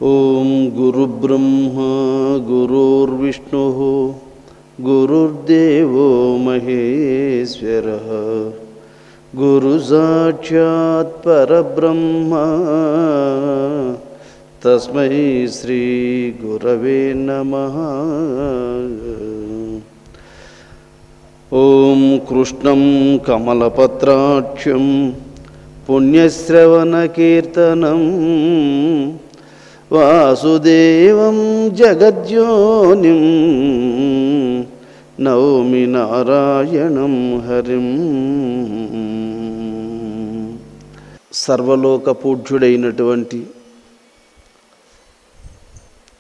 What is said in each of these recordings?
ఓం గురుబ్రహ్మ గురుర్విష్ణు గురుర్దేవో మహేశ్వరః గురు సాక్షాత్ పరబ్రహ్మ తస్మై శ్రీ గురవే నమః. ఓం కృష్ణం కమలపత్రాక్షం పుణ్యశ్రవణకీర్తనం వాసుదేవం జగద్యోనిం నౌమి నారాయణం హరిం. సర్వలోక పూజ్యుడైనటువంటి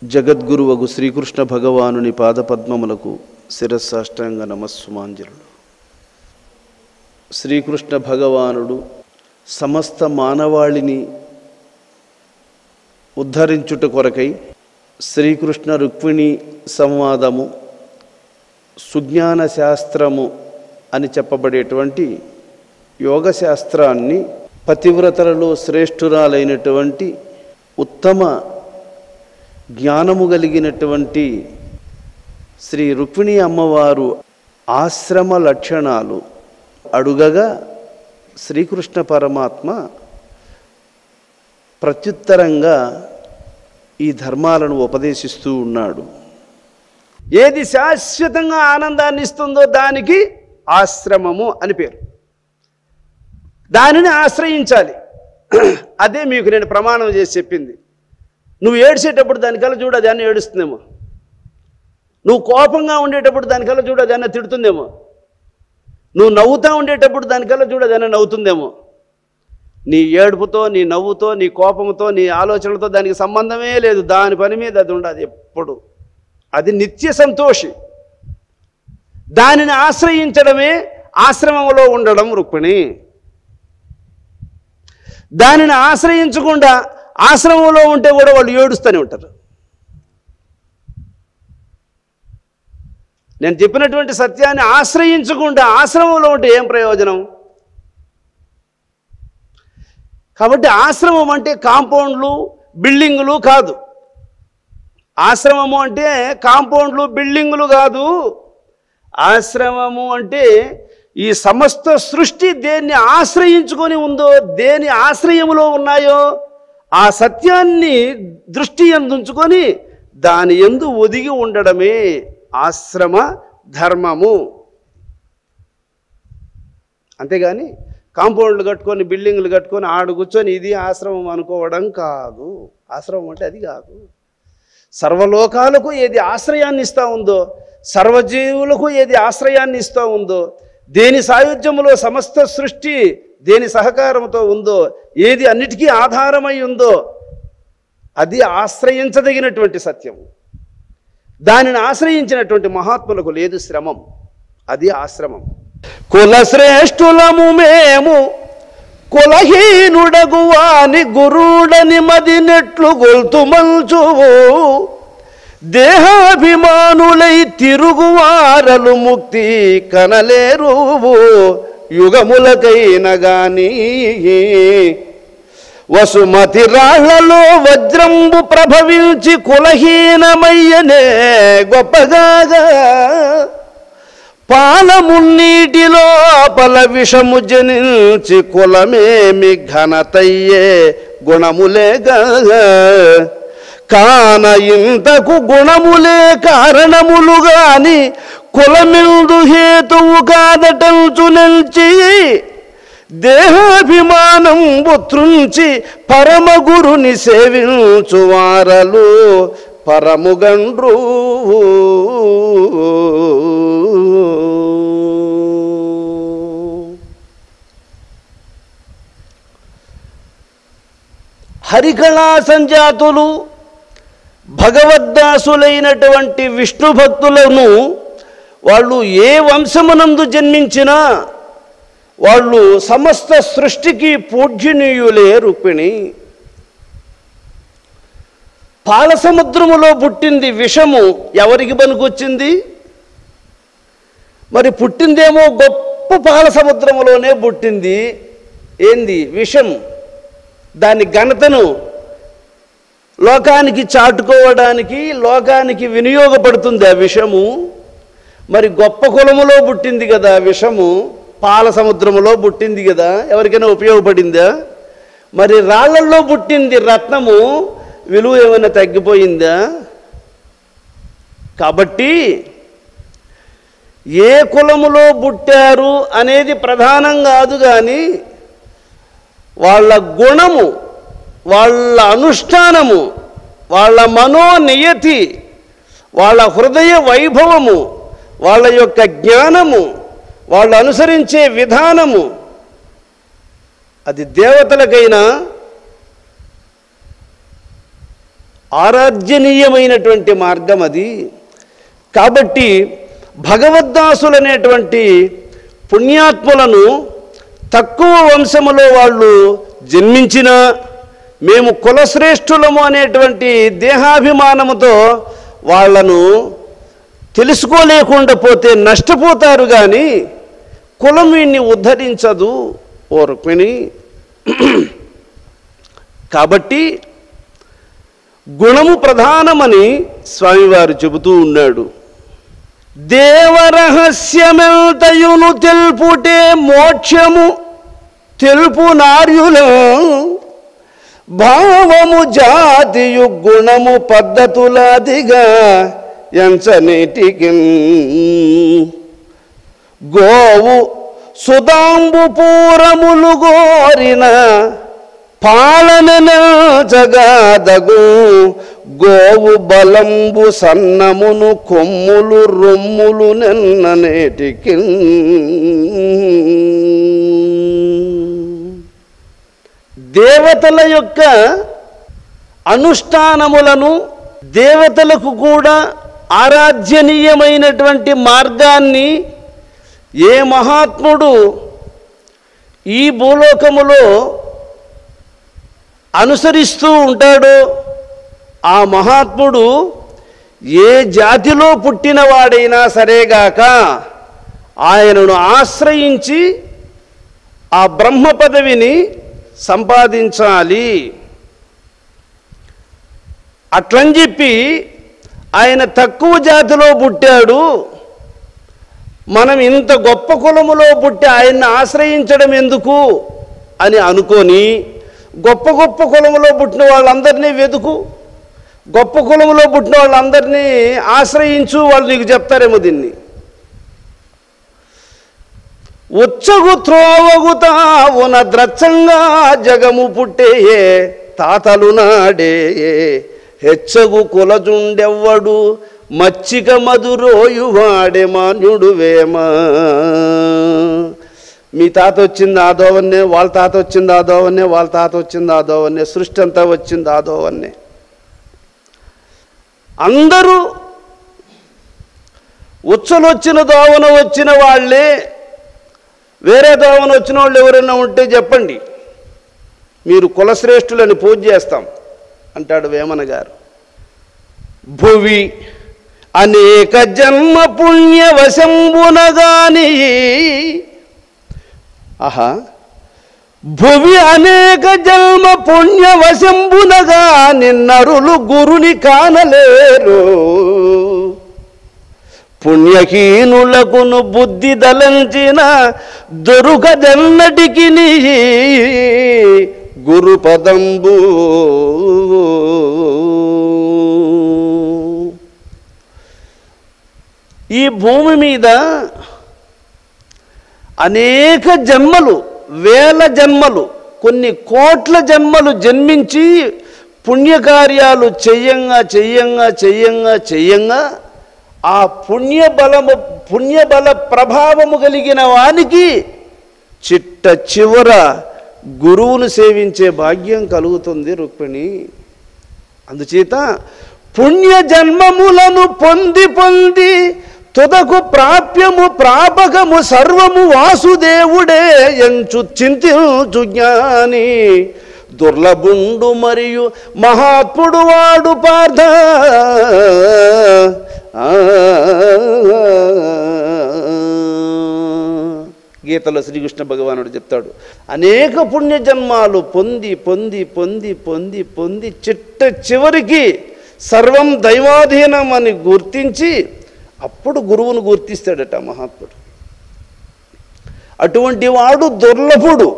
జగద్గురువగు శ్రీకృష్ణ భగవానుని పాదపద్మములకు శిరస్సాష్టాంగ నమస్సుమాంజలుడు. శ్రీకృష్ణ భగవానుడు సమస్త మానవాళిని ఉద్ధరించుట కొరకై శ్రీకృష్ణ రుక్మిణి సంవాదము, సుజ్ఞాన శాస్త్రము అని చెప్పబడేటువంటి యోగశాస్త్రాన్ని పతివ్రతలలో శ్రేష్ఠురాలైనటువంటి ఉత్తమ జ్ఞానము కలిగినటువంటి శ్రీ రుక్మిణి అమ్మవారు ఆశ్రమ లక్షణాలు అడుగగా శ్రీకృష్ణ పరమాత్మ ప్రత్యుత్తరంగా ఈ ధర్మాలను ఉపదేశిస్తూ ఉన్నాడు. ఏది శాశ్వతంగా ఆనందాన్ని ఇస్తుందో దానికి ఆశ్రమము అని పేరు. దానిని ఆశ్రయించాలి. అదే మీకు నేను ప్రమాణం చేసి చెప్పింది. నువ్వు ఏడ్చేటప్పుడు దానికల్లా చూడ దాన్ని ఏడుస్తుందేమో, నువ్వు కోపంగా ఉండేటప్పుడు దానికల్లా చూడ దాన్ని తిడుతుందేమో, నువ్వు నవ్వుతూ ఉండేటప్పుడు దానికల్లా చూడ దాన్ని నవ్వుతుందేమో. నీ ఏడుపుతో, నీ నవ్వుతో, నీ కోపంతో, నీ ఆలోచనలతో దానికి సంబంధమే లేదు. దాని పని మీద అది ఉండదు ఎప్పుడు. అది నిత్య సంతోషి. దానిని ఆశ్రయించడమే ఆశ్రమంలో ఉండడం రుక్మిణి. దానిని ఆశ్రయించకుండా ఆశ్రమంలో ఉంటే కూడా వాళ్ళు ఏడుస్తూనే ఉంటారు. నేను చెప్పినటువంటి సత్యాన్ని ఆశ్రయించకుండా ఆశ్రమంలో ఉంటే ఏం ప్రయోజనం? కాబట్టి ఆశ్రమం అంటే కాంపౌండ్లు, బిల్డింగులు కాదు. ఆశ్రమము అంటే కాంపౌండ్లు, బిల్డింగులు కాదు. ఆశ్రమము అంటే ఈ సమస్త సృష్టి దేన్ని ఆశ్రయించుకొని ఉందో, దేని ఆశ్రయములో ఉన్నాయో ఆ సత్యాన్ని దృష్టి యందుంచుకొని దాని యందు ఒదిగి ఉండడమే ఆశ్రమ ధర్మము. అంతేగాని కాంపౌండ్లు కట్టుకొని, బిల్డింగ్లు కట్టుకొని ఆడు కూర్చొని ఇది ఆశ్రమం అనుకోవడం కాదు. ఆశ్రమం అంటే అది కాదు. సర్వలోకాలకు ఏది ఆశ్రయాన్ని ఇస్తూ ఉందో, సర్వజీవులకు ఏది ఆశ్రయాన్ని ఇస్తూ ఉందో, దేని సాయుధ్యములో సమస్త సృష్టి దేని సహకారంతో ఉందో, ఏది అన్నిటికీ ఆధారమై ఉందో అది ఆశ్రయించదగినటువంటి సత్యము. దానిని ఆశ్రయించినటువంటి మహాత్ములకు లేదు శ్రమం. అది ఆశ్రమం. కులశ్రేష్ఠులము మేము కులహీనుడగువాని గురుడని మదినెట్లు గొల్తుమంచువు, దేహాభిమానులై తిరుగువారలు ముక్తి కనలేరు యుగములకైన గాని. వసుమతి రాళ్లలో వజ్రంబు ప్రభవించి కులహీనమయ్యనే గొప్పగాగా, పాలమున్నీటిలో అపల విషము జనించి కులమేమి ఘనతయ్యే గుణములేగా. కాన ఇంతకు గుణములే కారణములు గాని కులమిందు హేతువు కాదటంచు నిల్చి, దేహాభిమానం త్రుంచి పరమగురుని సేవించువారలు పరముగండ్రు. హరికళా సంజాతులు భగవద్దాసులైనటువంటి విష్ణు భక్తులను వాళ్ళు ఏ వంశమునందు జన్మించినా వాళ్ళు సమస్త సృష్టికి పూజ్యనీయులే రుక్మిణి. పాల సముద్రములో పుట్టింది విషము ఎవరికి పనికొచ్చింది? మరి పుట్టిందేమో గొప్ప పాల సముద్రములోనే పుట్టింది. ఏంది విషం? దాని ఘనతను లోకానికి చాటుకోవడానికి, లోకానికి వినియోగపడుతుంది ఆ విషము. మరి గొప్ప కులములో పుట్టింది కదా విషము, పాల సముద్రములో పుట్టింది కదా, ఎవరికైనా ఉపయోగపడిందా? మరి రాళ్లల్లో పుట్టింది రత్నము, విలువ ఏమైనా తగ్గిపోయిందా? కాబట్టి ఏ కులములో పుట్టారు అనేది ప్రధానం కాదు, కానీ వాళ్ళ గుణము, వాళ్ళ అనుష్ఠానము, వాళ్ళ మనోనియతి, వాళ్ళ హృదయ వైభవము, వాళ్ళ యొక్క జ్ఞానము, వాళ్ళు అనుసరించే విధానము, అది దేవతలకైనా ఆరాధ్యనీయమైనటువంటి మార్గం అది. కాబట్టి భగవద్దాసులనేటువంటి పుణ్యాత్ములను తక్కువ వంశములో వాళ్ళు జన్మించినా, మేము కులశ్రేష్ఠులము అనేటువంటి దేహాభిమానముతో వాళ్ళను తెలుసుకోలేకుండా పోతే నష్టపోతారు, కానీ కులం వీణ్ణి ఉద్ధరించదు ఓ రుక్మిణి. కాబట్టి గుణము ప్రధానమని స్వామివారు చెబుతూ ఉన్నాడు. దేవరహస్యమెంతయును తెలుపుటే మోక్షము తెలుపు నార్యులు, భావము జాతియు గుణము పద్ధతులాదిగా ఎంచనేటికి. గోవు సుధాంబు పూరములు గోరిన పాలనజగాదగు, గోవు బలంబు సన్నమును కొమ్ములు రొమ్ములు నెన్ననేటికి. దేవతల యొక్క అనుష్ఠానములను, దేవతలకు కూడా ఆరాధ్యనీయమైనటువంటి మార్గాన్ని ఏ మహాత్ముడు ఈ భూలోకములో అనుసరిస్తూ ఉంటాడో ఆ మహాత్ముడు ఏ జాతిలో పుట్టినవాడైనా సరేగాక ఆయనను ఆశ్రయించి ఆ బ్రహ్మ పదవిని సంపాదించాలి. అట్లని చెప్పి ఆయన తక్కువ జాతిలో పుట్టాడు, మనం ఇంత గొప్ప కులములో పుట్టి ఆయన్ని ఆశ్రయించడం ఎందుకు అని అనుకొని గొప్ప గొప్ప కులములో పుట్టిన వాళ్ళందరినీ వెతుకు, గొప్ప కులములో పుట్టిన వాళ్ళందరినీ ఆశ్రయించు, వాళ్ళు నీకు చెప్తారేమో దీన్ని. ఉచ్చగు త్రోవగుతావున ద్రచ్చంగా జగము పుట్టేయే తాతలు నాడే, హెచ్చగు కులజుండెవ్వడు మచ్చిక మధురోయు వాడే మాన్యుడు వేమ. మీ తాత వచ్చింది ఆ దోవన్నే, వాళ్ళ తాత వచ్చింది ఆ దోవన్నే, వాళ్ళ తాత వచ్చింది ఆ దోవన్నే, సృష్టి అంతా వచ్చింది ఆ దోవన్నే. అందరూ ఉచ్చలు వచ్చిన దోవన వచ్చిన వాళ్ళే. వేరే దోవన వచ్చిన వాళ్ళు ఎవరైనా ఉంటే చెప్పండి, మీరు కులశ్రేష్ఠులని పూజ చేస్తాం అంటాడు వేమన గారు. భువి అనేక జన్మ పుణ్య వశంబునగాని, ఆహా, భువి అనేక జన్మ పుణ్య వశంబునగా నిన్నరులు గురుని కానలేరు, పుణ్యహీనులకును బుద్ధి దలంచిన దొరుకదెన్నటికి గురుపదంబు. ఈ భూమి మీద అనేక జన్మలు, వేల జన్మలు, కొన్ని కోట్ల జన్మలు జన్మించి పుణ్యకార్యాలు చెయ్యంగా చెయ్యంగా చెయ్యంగా చెయ్యంగా ఆ పుణ్యబల ప్రభావము కలిగిన వానికి చిట్ట చివర గురువును సేవించే భాగ్యం కలుగుతుంది రుక్మిణి. అందుచేత పుణ్య జన్మములను పొంది పొంది తుదకు ప్రాప్యము ప్రాపకము సర్వము వాసుదేవుడే ఎంచు చింతించు జ్ఞాని, దుర్లభుండు మరియు మహాత్ముడు వాడు పార్థ. గీతలో శ్రీకృష్ణ భగవానుడు చెప్తాడు, అనేక పుణ్యజన్మాలు పొంది పొంది పొంది పొంది పొంది చివరికి సర్వం దైవాధీనం అని గుర్తించి అప్పుడు గురువును గుర్తిస్తాడట మహాత్ముడు. అటువంటి వాడు దుర్లభుడు.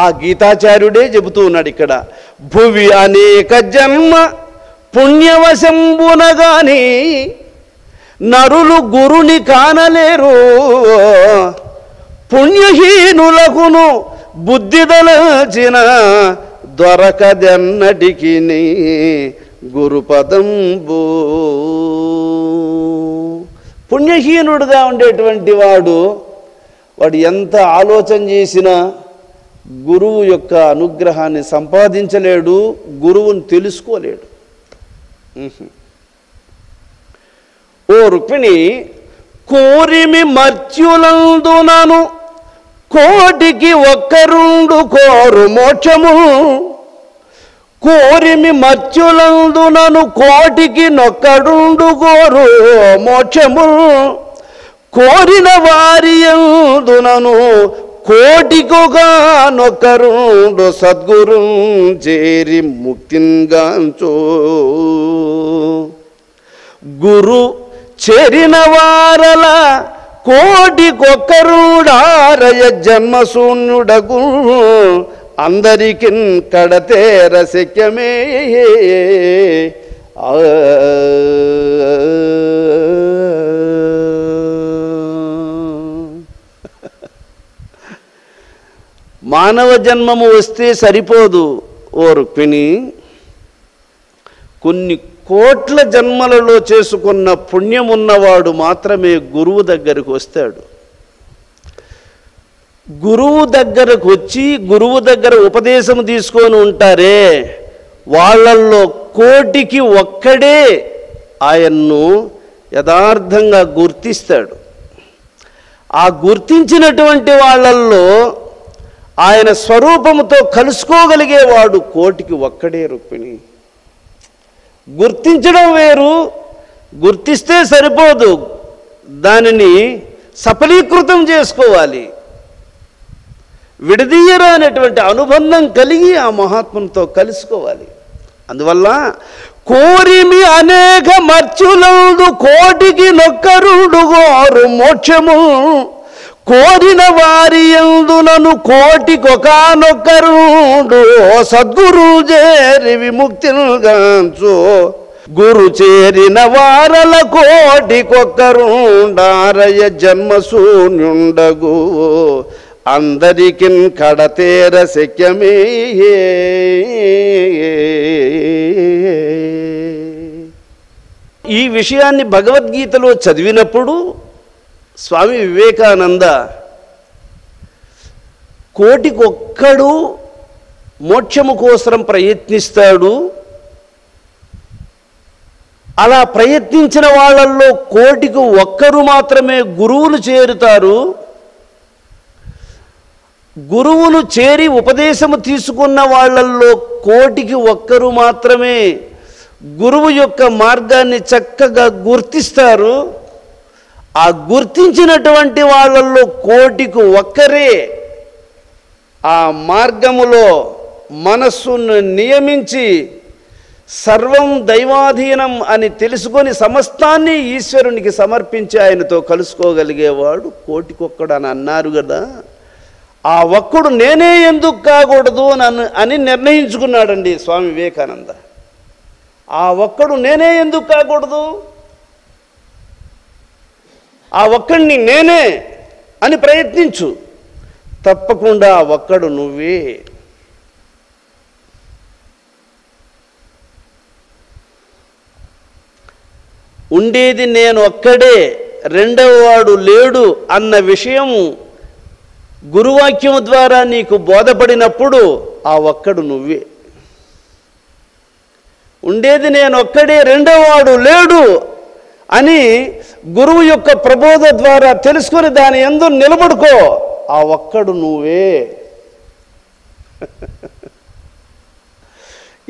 ఆ గీతాచార్యుడే చెబుతూ ఉన్నాడు ఇక్కడ, భువి అనేక జన్మ పుణ్యవశంబునగాని నరులు గురుని కానలేరు, పుణ్యహీనులకును బుద్ధిదలచిన దొరకదెన్నటికి గురుపదంబు. పుణ్యహీనుడుగా ఉండేటువంటి వాడు ఎంత ఆలోచన చేసినా గురువు యొక్క అనుగ్రహాన్ని సంపాదించలేడు, గురువుని తెలుసుకోలేడు. ఓ రుక్మిణి, కోరిమి మర్త్యులందునను కోటికి ఒక్కరుండు కోరు మోక్షము, కోరిమి మర్త్యులందునను కోటికి నొక్కడుండు కోరు మోక్షము, కోరిన వారి యందునను కోటికొగా నొక్కరుండు సద్గురు చేరి ముక్తింగాంచో. గురు చేరిన వారల కోటికొక్కరుడారయ జన్మశూన్యుడగు, అందరికి కడతేర శక్యమే. మానవ జన్మము వస్తే సరిపోదు ఓ రుక్మిణి, కొన్ని కోట్ల జన్మలలో చేసుకున్న పుణ్యమున్నవాడు మాత్రమే గురువు దగ్గరకు వస్తాడు. గురువు దగ్గరకు వచ్చి గురువు దగ్గర ఉపదేశం తీసుకొని ఉంటారే, వాళ్ళల్లో కోటికి ఒక్కడే ఆయన్ను యథార్థంగా గుర్తిస్తాడు. ఆ గుర్తించినటువంటి వాళ్ళల్లో ఆయన స్వరూపముతో కలుసుకోగలిగేవాడు కోటికి ఒక్కడే రుక్మిణి. గుర్తించడం వేరు, గుర్తిస్తే సరిపోదు, దానిని సఫలీకృతం చేసుకోవాలి. విడదీయరానటువంటి అనుబంధం కలిగి ఆ మహాత్మునితో కలుసుకోవాలి. అందువల్ల కోరిమి అనేక మర్చులందు కోటికి నొక్కరుడు గోరు మోక్షము, కోరిన వారి యందునను కోటికొకానొక్కరుడు సద్గురు చేరి విముక్తిగాంచు. గురు చేరిన వారల కోటికొక్కరుండారయ జన్మశూన్యుండగు, అందరికి కడతేర శక్యమే. ఈ విషయాన్ని భగవద్గీతలో చదివినప్పుడు స్వామి వివేకానంద కోటికొక్కడు మోక్షము కోసం ప్రయత్నిస్తాడు, అలా ప్రయత్నించిన వాళ్ళల్లో కోటికి ఒక్కరు మాత్రమే గురువును చేరుతారు. గురువును చేరి ఉపదేశము తీసుకున్న వాళ్ళల్లో కోటికి ఒక్కరు మాత్రమే గురువు యొక్క మార్గాన్ని చక్కగా గుర్తిస్తారు. ఆ గుర్తించినటువంటి వాళ్ళల్లో కోటికి ఒక్కరే ఆ మార్గములో మనస్సును నియమించి సర్వం దైవాధీనం అని తెలుసుకొని సమస్తాన్ని ఈశ్వరునికి సమర్పించి ఆయనతో కలుసుకోగలిగేవాడు కోటికొక్కడు అని అన్నారు కదా. ఆ ఒక్కడు నేనే ఎందుకు కాకూడదు అని నిర్ణయించుకున్నాడండి స్వామి వివేకానంద. ఆ ఒక్కడు నేనే ఎందుకు కాకూడదు, ఆ ఒక్కడిని నేనే అని ప్రయత్నించు, తప్పకుండా ఆ ఒక్కడు నువ్వే. ఉండేది నేను ఒక్కడే, రెండవ వాడు లేడు అన్న విషయం గురువాక్యం ద్వారా నీకు బోధపడినప్పుడు ఆ ఒక్కడు నువ్వే. ఉండేది నేను ఒక్కడే, రెండవ వాడు లేడు అని గురువు యొక్క ప్రబోధ ద్వారా తెలుసుకొని దాని యందు నిలబడుకో, ఆ ఒక్కడు నువ్వే.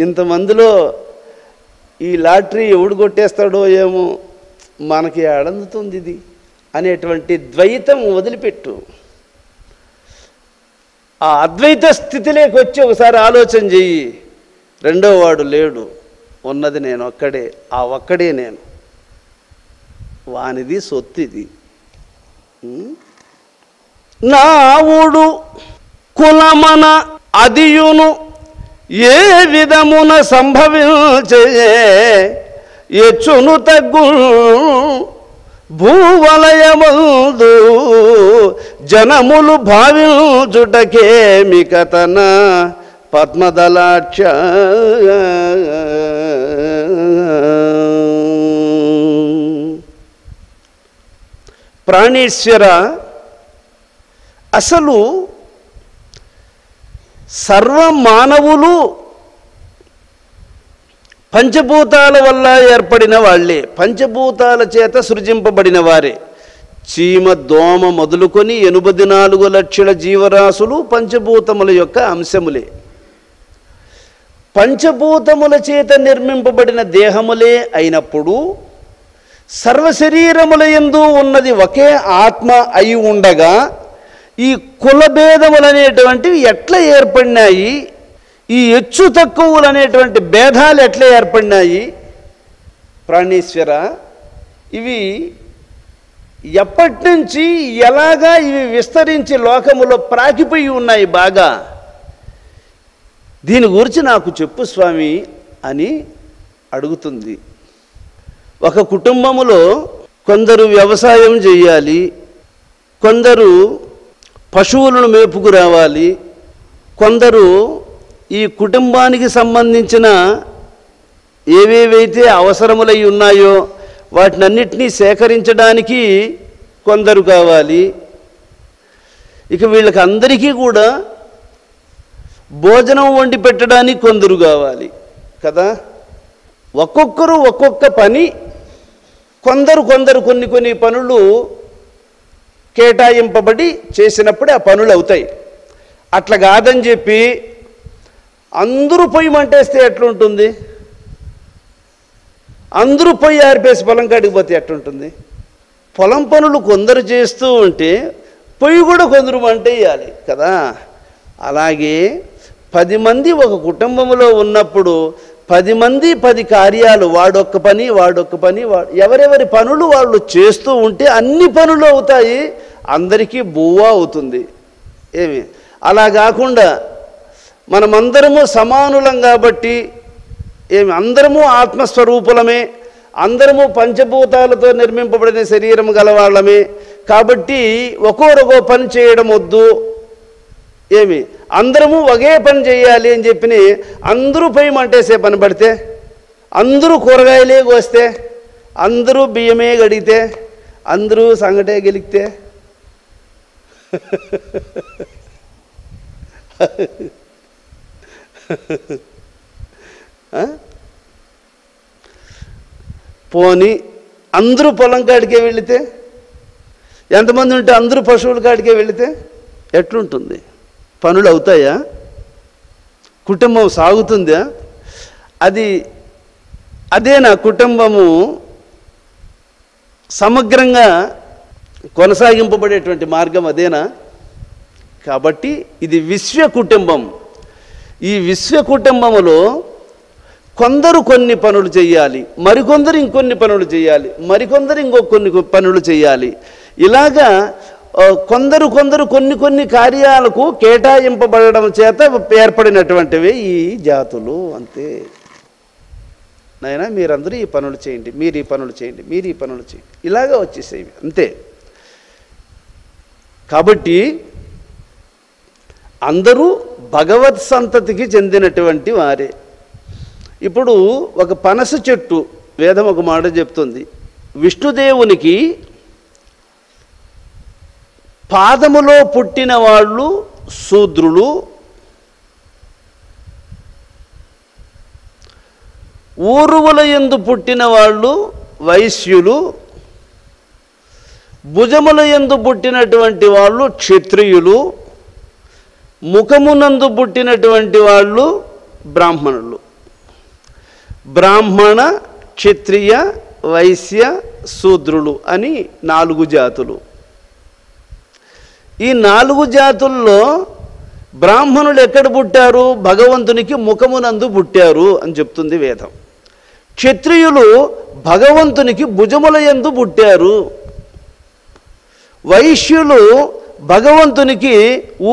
ఇంతమందిలో ఈ లాటరీ ఎవడు కొట్టేస్తాడో ఏమో, మనకి ఏడందుతుంది ఇది. అనేటువంటి ద్వైతం వదిలిపెట్టు. ఆ అద్వైత స్థితిలోకి వచ్చి ఒకసారి ఆలోచన చెయ్యి. రెండో వాడు లేడు, ఉన్నది నేను ఒక్కడే, ఆ ఒక్కడే నేను, వానిది సొత్తిది. నావుడు కులమన అదియును ఏ విధమున సంభవించే ఎచ్చును తగ్గు భూవలయమందు జనములు భావించుటకేమి కథన పద్మదలాక్ష. ప్రాణేశ్వర, అసలు సర్వ మానవులు పంచభూతాల వల్ల ఏర్పడిన వాళ్ళే, పంచభూతాల చేత సృజింపబడిన వారే. చీమ, దోమ మొదలుకొని 84 లక్షల జీవరాశులు పంచభూతముల యొక్క అంశములే. పంచభూతముల చేత నిర్మింపబడిన దేహములే అయినప్పుడు సర్వశరీరముల యందు ఉన్నది ఒకే ఆత్మ అయి ఉండగా ఈ కులభేదములు అనేటువంటివి ఎట్లా ఏర్పడినాయి, ఈ హెచ్చు తక్కువలు అనేటువంటి భేదాలు ఎట్లా ఏర్పడినాయి? ప్రాణేశ్వర, ఇవి ఎప్పటి నుంచి ఎలాగా ఇవి విస్తరించి లోకములో ప్రాకిపోయి ఉన్నాయి బాగా, దీని గురించి నాకు చెప్పు స్వామి అని అడుగుతుంది. ఒక కుటుంబములో కొందరు వ్యవసాయం చేయాలి, కొందరు పశువులను మేపుకురావాలి, కొందరు ఈ కుటుంబానికి సంబంధించిన ఏవేవైతే అవసరములై ఉన్నాయో వాటినన్నిటినీ సేకరించడానికి కొందరు కావాలి. ఇక వీళ్ళకి అందరికీ కూడా భోజనం వండి పెట్టడానికి కొందరు కావాలి కదా. ఒక్కొక్కరు ఒక్కొక్క పని, కొందరు కొన్ని పనులు కేటాయింపబడి చేసినప్పుడే ఆ పనులు అవుతాయి. అట్లా కాదని చెప్పి అందరూ పొయ్యి మంటేస్తే ఎట్లుంటుంది? అందరూ పొయ్యి ఆరిపేసి పొలం కాడికి పోతే ఎట్లుంటుంది? పొలం పనులు కొందరు చేస్తూ ఉంటే పొయ్యి కూడా కొందరు మంటేయాలి కదా. అలాగే 10 మంది ఒక కుటుంబంలో ఉన్నప్పుడు 10 మంది 10 కార్యాలు, వాడొక్క పని ఎవరెవరి పనులు వాళ్ళు చేస్తూ ఉంటే అన్ని పనులు అవుతాయి, అందరికీ బువ్వా అవుతుంది. ఏమి అలా కాకుండా మనమందరము సమానులం కాబట్టి, అందరము ఆత్మస్వరూపులమే, అందరము పంచభూతాలతో నిర్మింపబడిన శరీరం గలవాళ్ళమే కాబట్టి ఒక్కొరొకో పని చేయడం వద్దు. అందరము ఒకే పని చేయాలి అని చెప్పి అందరూ పొయ్యి మంటేసే పని పడితే, అందరూ కూరగాయలే కోస్తే, అందరూ బియ్యమే గడిగితే, అందరూ సంగటే గెలిగితే పోని అందరూ పొలం కాడికే వెళితే, ఎంతమంది ఉంటే అందరూ పశువుల కాడికే వెళితే ఎట్లుంటుంది? పనులు అవుతాయా? కుటుంబం సాగుతుందా? అదేనా కుటుంబము సమగ్రంగా కొనసాగింపబడేటువంటి మార్గం అదేనా? కాబట్టి ఇది విశ్వ కుటుంబం. ఈ విశ్వ కుటుంబములో కొందరు కొన్ని పనులు చేయాలి, మరికొందరు ఇంకొన్ని పనులు చేయాలి, మరికొందరు ఇంకొన్ని పనులు చేయాలి. ఇలాగా కొందరు కొన్ని కార్యాలకు కేటాయింపబడడం చేత ఏర్పడినటువంటివి ఈ జాతులు. అంతే నాయనా, మీరందరూ ఈ పనులు చేయండి, మీరు ఈ పనులు చేయండి, మీరు ఈ పనులు చేయండి, ఇలాగా వచ్చేసేవి అంతే. కాబట్టి అందరూ భగవత్ సంతతికి చెందినటువంటి వారే. ఇప్పుడు ఒక పనస చెట్టు, వేదం ఒక మాట చెప్తుంది, విష్ణుదేవునికి పాదములో పుట్టిన వాళ్ళు శూద్రులు, ఊరువుల యందు పుట్టిన వాళ్ళు వైశ్యులు, భుజముల యందు పుట్టినటువంటి వాళ్ళు క్షత్రియులు, ముఖమునందు పుట్టినటువంటి వాళ్ళు బ్రాహ్మణులు. బ్రాహ్మణ, క్షత్రియ, వైశ్య శూద్రులు అని 4 జాతులు. ఈ 4 జాతుల్లో బ్రాహ్మణులు ఎక్కడ పుట్టారు? భగవంతునికి ముఖమునందు పుట్టారు అని చెప్తుంది వేదం. క్షత్రియులు భగవంతునికి భుజముల యందు పుట్టారు. వైశ్యులు భగవంతునికి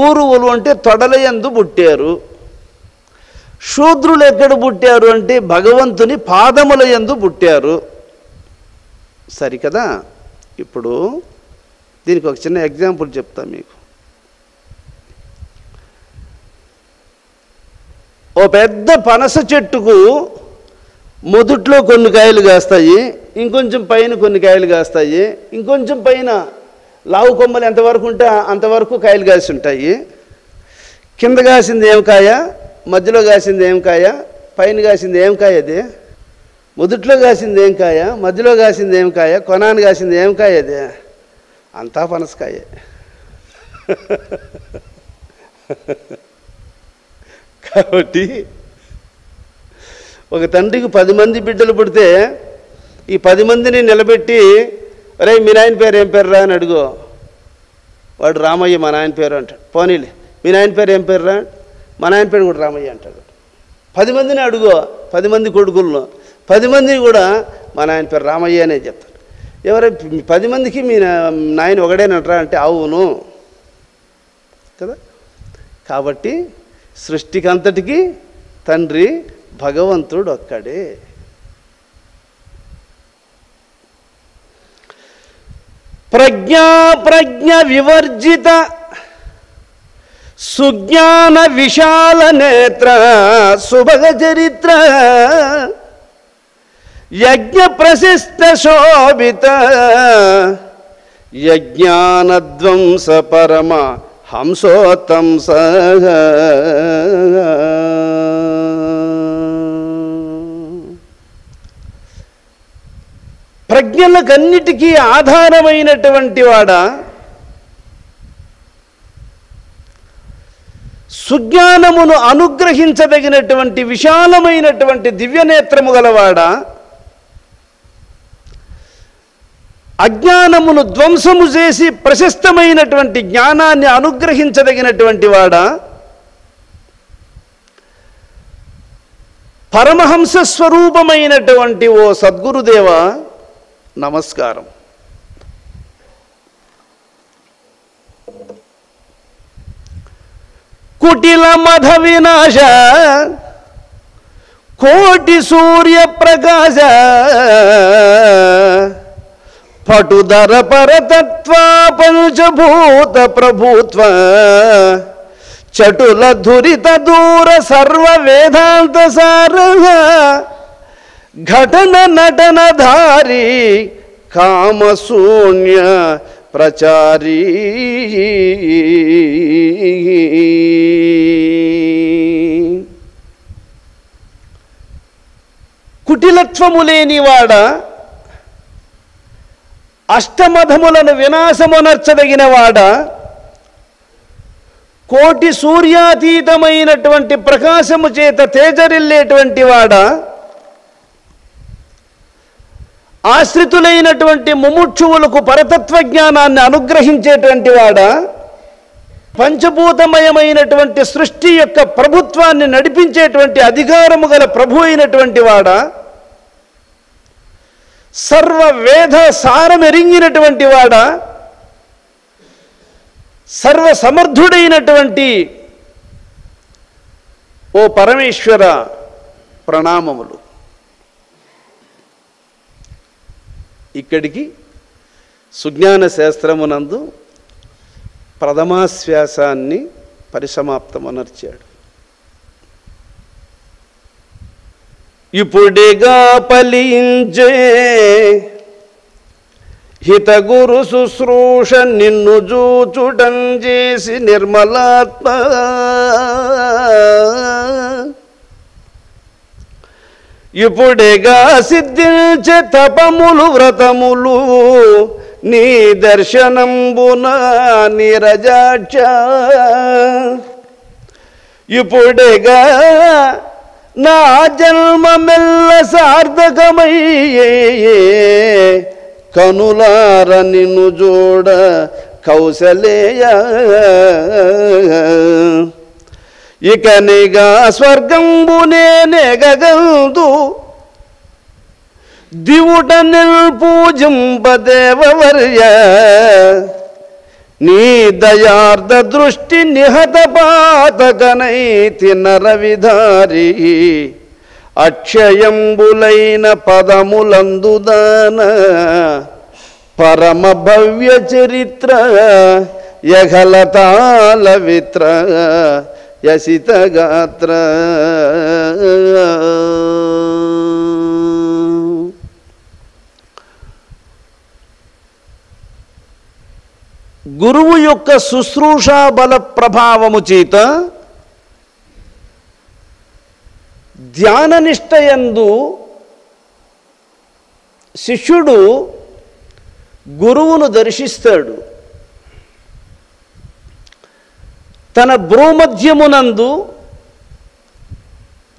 ఊరువులు అంటే తొడల యందు పుట్టారు. శూద్రులు ఎక్కడ పుట్టారు అంటే భగవంతుని పాదముల యందు పుట్టారు. సరికదా? ఇప్పుడు దీనికి ఒక చిన్న ఎగ్జాంపుల్ చెప్తా మీకు. ఓ పెద్ద పనస చెట్టుకు మొదట్లో కొన్ని కాయలు కాస్తాయి, ఇంకొంచెం పైన కొన్ని కాయలు కాస్తాయి, ఇంకొంచెం పైన లావు కొమ్మలు ఎంతవరకు ఉంటే అంతవరకు కాయలు కాసి ఉంటాయి. కింద కాసింది ఏం కాయ, మధ్యలో కాసింది ఏం కాయ, పైన కాసింది ఏం కాయ? అది మొదట్లో కాసింది ఏం కాయ, మధ్యలో కాసింది ఏం కాయ, కొనాన్ని కాసింది ఏం కాయ? అది అంతా పనసకాయే. కాబట్టి ఒక తండ్రికి 10 మంది బిడ్డలు పుడితే ఈ 10 మందిని నిలబెట్టి, అరే మీ నాయన పేరు ఏం పేరు రా అని అడుగు. వాడు రామయ్య మా నాయన పేరు అంటాడు. పోనీలే మీ నాయన పేరు ఏం పేరు రా, మా నాయన పేరు కూడా రామయ్య అంటాడు. 10 మందిని అడుగు, 10 మంది కొడుకులను, 10 మందిని కూడా మా నాయన పేరు రామయ్య అనే చెప్తారు. ఎవరై 10 మందికి మీ నాయన ఒకడేనంటారా అంటే అవును కదా. కాబట్టి సృష్టికి అంతటికి తండ్రి భగవంతుడు ఒక్కడే. ప్రజ్ఞ వివర్జిత సుజ్ఞాన విశాల నేత్ర సుభగ చరిత్ర యజ్ఞ ప్రశిష్ట శోభిత యజ్ఞానధ్వంస పరమ హంసోత్తంస. ప్రజ్ఞలకన్నిటికీ ఆధారమైనటువంటి వాడా, సుజ్ఞానమును అనుగ్రహించదగినటువంటి విశాలమైనటువంటి దివ్యనేత్రము గలవాడా, అజ్ఞానమును ధ్వంసము చేసి ప్రశస్తమైనటువంటి జ్ఞానాన్ని అనుగ్రహించదగినటువంటి వాడా, పరమహంస స్వరూపమైనటువంటి ఓ సద్గురుదేవ నమస్కారం. కుటిల మధ వినాశ కోటి సూర్య ప్రకాశ పటుధర పరతత్వ పంచభూత ప్రభుత్వ చటుల ధురిత దూర సర్వ వేదాంత సార ఘటన నటన ధారి కామశూన్య ప్రచారీ కుటిలత్వము లేనివాడ, అష్టమధములను వినాశమునర్చదగినవాడ, కోటి సూర్యాతీతమైనటువంటి ప్రకాశము చేత తేజరిల్లేటువంటి వాడ, ఆశ్రితులైనటువంటి ముముక్షువులకు పరతత్వ జ్ఞానాన్ని అనుగ్రహించేటువంటి వాడ, పంచభూతమయమైనటువంటి సృష్టి యొక్క ప్రభుత్వాన్ని నడిపించేటువంటి అధికారము గల ప్రభు అయినటువంటి వాడ, సర్వ వేద సారమెరింగినటువంటి వాడ, సర్వ సమర్థుడైనటువంటి ఓ పరమేశ్వర ప్రణామములు. ఇక్కడికి సుజ్ఞాన శాస్త్రమునందు ప్రథమాశ్వాసాన్ని పరిసమాప్తమనర్చాడు. ఇప్పుడిగా ఫలించే హితగురు శుశ్రూష నిన్ను జూచుటం చేసి నిర్మలాత్మ ఇప్పుడేగా సిద్ధించే తపములు వ్రతములు నీ దర్శనంబున నీరజాక్ష ఇప్పుడేగా నా జన్మమెల్ల సార్థకమయ్యే కనులార నిన్ను జోడ కౌసలేయ ఇక నిగా స్వర్గంబునే నెగగందు దివుట నిల్పూజింపదేవర్య నీ దయార్ధ దృష్టి నిహత పాతకనైతి నరవిధారి అక్షయంబులైన పదములందుదాన పరమ భవ్య చరిత్ర యఘలతాల విత్ర యసిత గాత్ర గురువు యొక్క శుశ్రూషా బల ప్రభావము చేత ధ్యాననిష్టయందు శిష్యుడు గురువును దర్శిస్తాడు. తన భ్రూమధ్యమునందు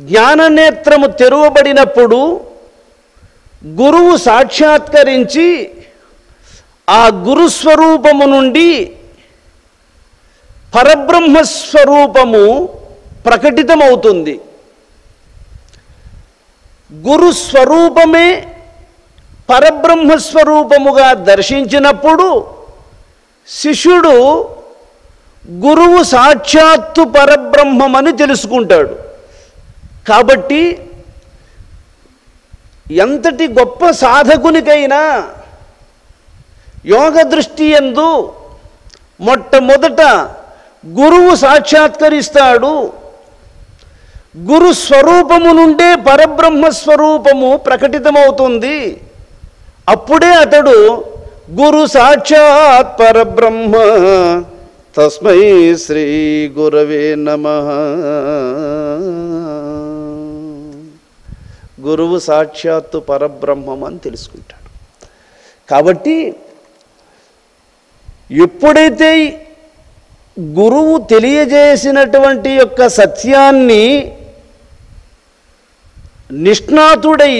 జ్ఞాననేత్రము తెరవబడినప్పుడు గురువు సాక్షాత్కరించి ఆ గురుస్వరూపము నుండి పరబ్రహ్మస్వరూపము ప్రకటితమవుతుంది. గురుస్వరూపమే పరబ్రహ్మస్వరూపముగా దర్శించినప్పుడు శిష్యుడు గురువు సాక్షాత్తు పరబ్రహ్మమని తెలుసుకుంటాడు. కాబట్టి ఎంతటి గొప్ప సాధకునికైనా యోగ దృష్టి యందు మొట్టమొదట గురువు సాక్షాత్కరిస్తాడు. గురు స్వరూపము నుండే పరబ్రహ్మస్వరూపము ప్రకటితమవుతుంది. అప్పుడే అతడు గురు సాక్షాత్ పరబ్రహ్మ తస్మై శ్రీ గురవే నమః. గురువు సాక్షాత్తు పరబ్రహ్మం అని తెలుసుకుంటాడు. కాబట్టి ఎప్పుడైతే గురువు తెలియజేసినటువంటి యొక్క సత్యాన్ని నిష్ణాతుడై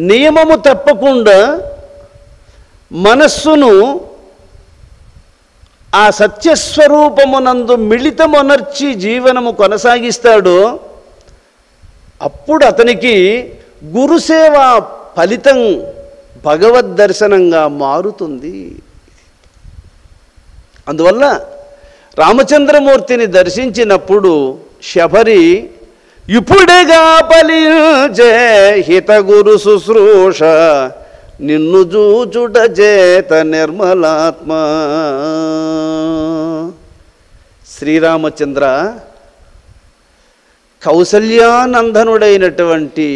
నియమము తప్పకుండా మనస్సును ఆ సత్యస్వరూపమునందు మిళితమొనర్చి జీవనము కొనసాగిస్తాడో అప్పుడు అతనికి గురుసేవ ఫలితం భగవద్ దర్శనంగా మారుతుంది. అందువల్ల రామచంద్రమూర్తిని దర్శించినప్పుడు శబరి ఇప్పుడేగా ఫలించే హితగురు శుశ్రూష నిన్ను జూచుట చేత నిర్మలాత్మ. శ్రీరామచంద్ర, కౌసల్యానందనుడైనటువంటి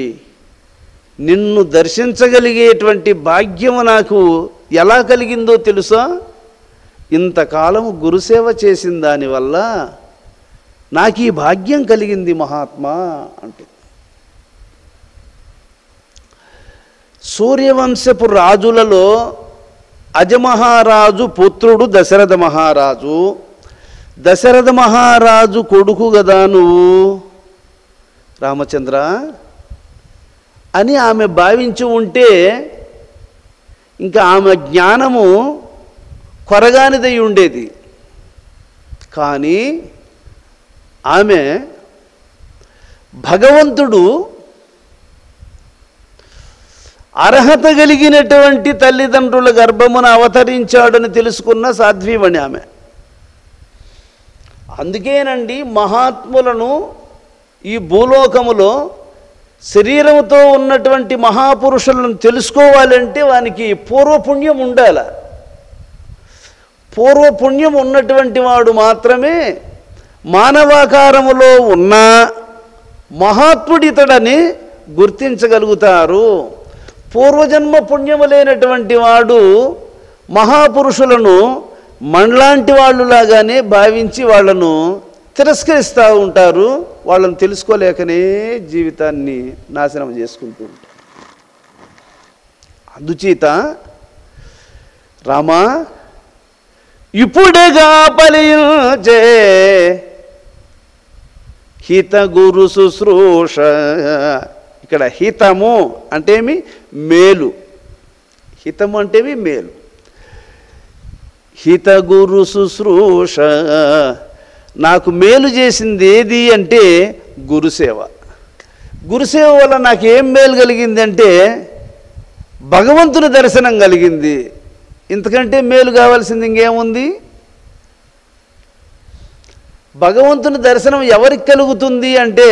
నిన్ను దర్శించగలిగేటువంటి భాగ్యము నాకు ఎలా కలిగిందో తెలుసా? ఇంతకాలము గురుసేవ చేసిన దానివల్ల నాకు ఈ భాగ్యం కలిగింది మహాత్మా అంటే. సూర్యవంశపు రాజులలో అజమహారాజు పుత్రుడు దశరథ మహారాజు. దశరథ మహారాజు కొడుకు కదా నువ్వు రామచంద్ర అని ఆమె భావించి ఉంటే ఇంకా ఆమె జ్ఞానము కొరగానిదై ఉండేది. కానీ ఆమె భగవంతుడు అర్హత కలిగినటువంటి తల్లిదండ్రుల గర్భమున అవతరించాడని తెలుసుకున్న సాధ్వీమణి ఆమె. అందుకేనండి మహాత్ములను ఈ భూలోకములో శరీరంతో ఉన్నటువంటి మహాపురుషులను తెలుసుకోవాలంటే వానికి పూర్వపుణ్యం ఉండాలి. పూర్వపుణ్యం ఉన్నటువంటి వాడు మాత్రమే మానవాకారములో ఉన్న మహాత్ముడితడని గుర్తించగలుగుతారు. పూర్వజన్మ పుణ్యము లేనటువంటి వాడు మహాపురుషులను మనలాంటి వాళ్ళులాగానే భావించి వాళ్ళను తిరస్కరిస్తూ ఉంటారు. వాళ్ళని తెలుసుకోలేకనే జీవితాన్ని నాశనం చేసుకుంటూ ఉంటారు. అందుచేత రామా ఇప్పుడేగా ఫలించే హిత గురు శుశ్రూష. ఇక్కడ హితము అంటేమి మేలు, హితము అంటేవి మేలు. హిత గురు శుశ్రూష, నాకు మేలు చేసింది ఏది అంటే గురుసేవ. గురుసేవ వల్ల నాకేం మేలు కలిగింది అంటే భగవంతుని దర్శనం కలిగింది. ఇంతకంటే మేలు కావాల్సింది ఇంకేముంది? భగవంతుని దర్శనం ఎవరికి కలుగుతుంది అంటే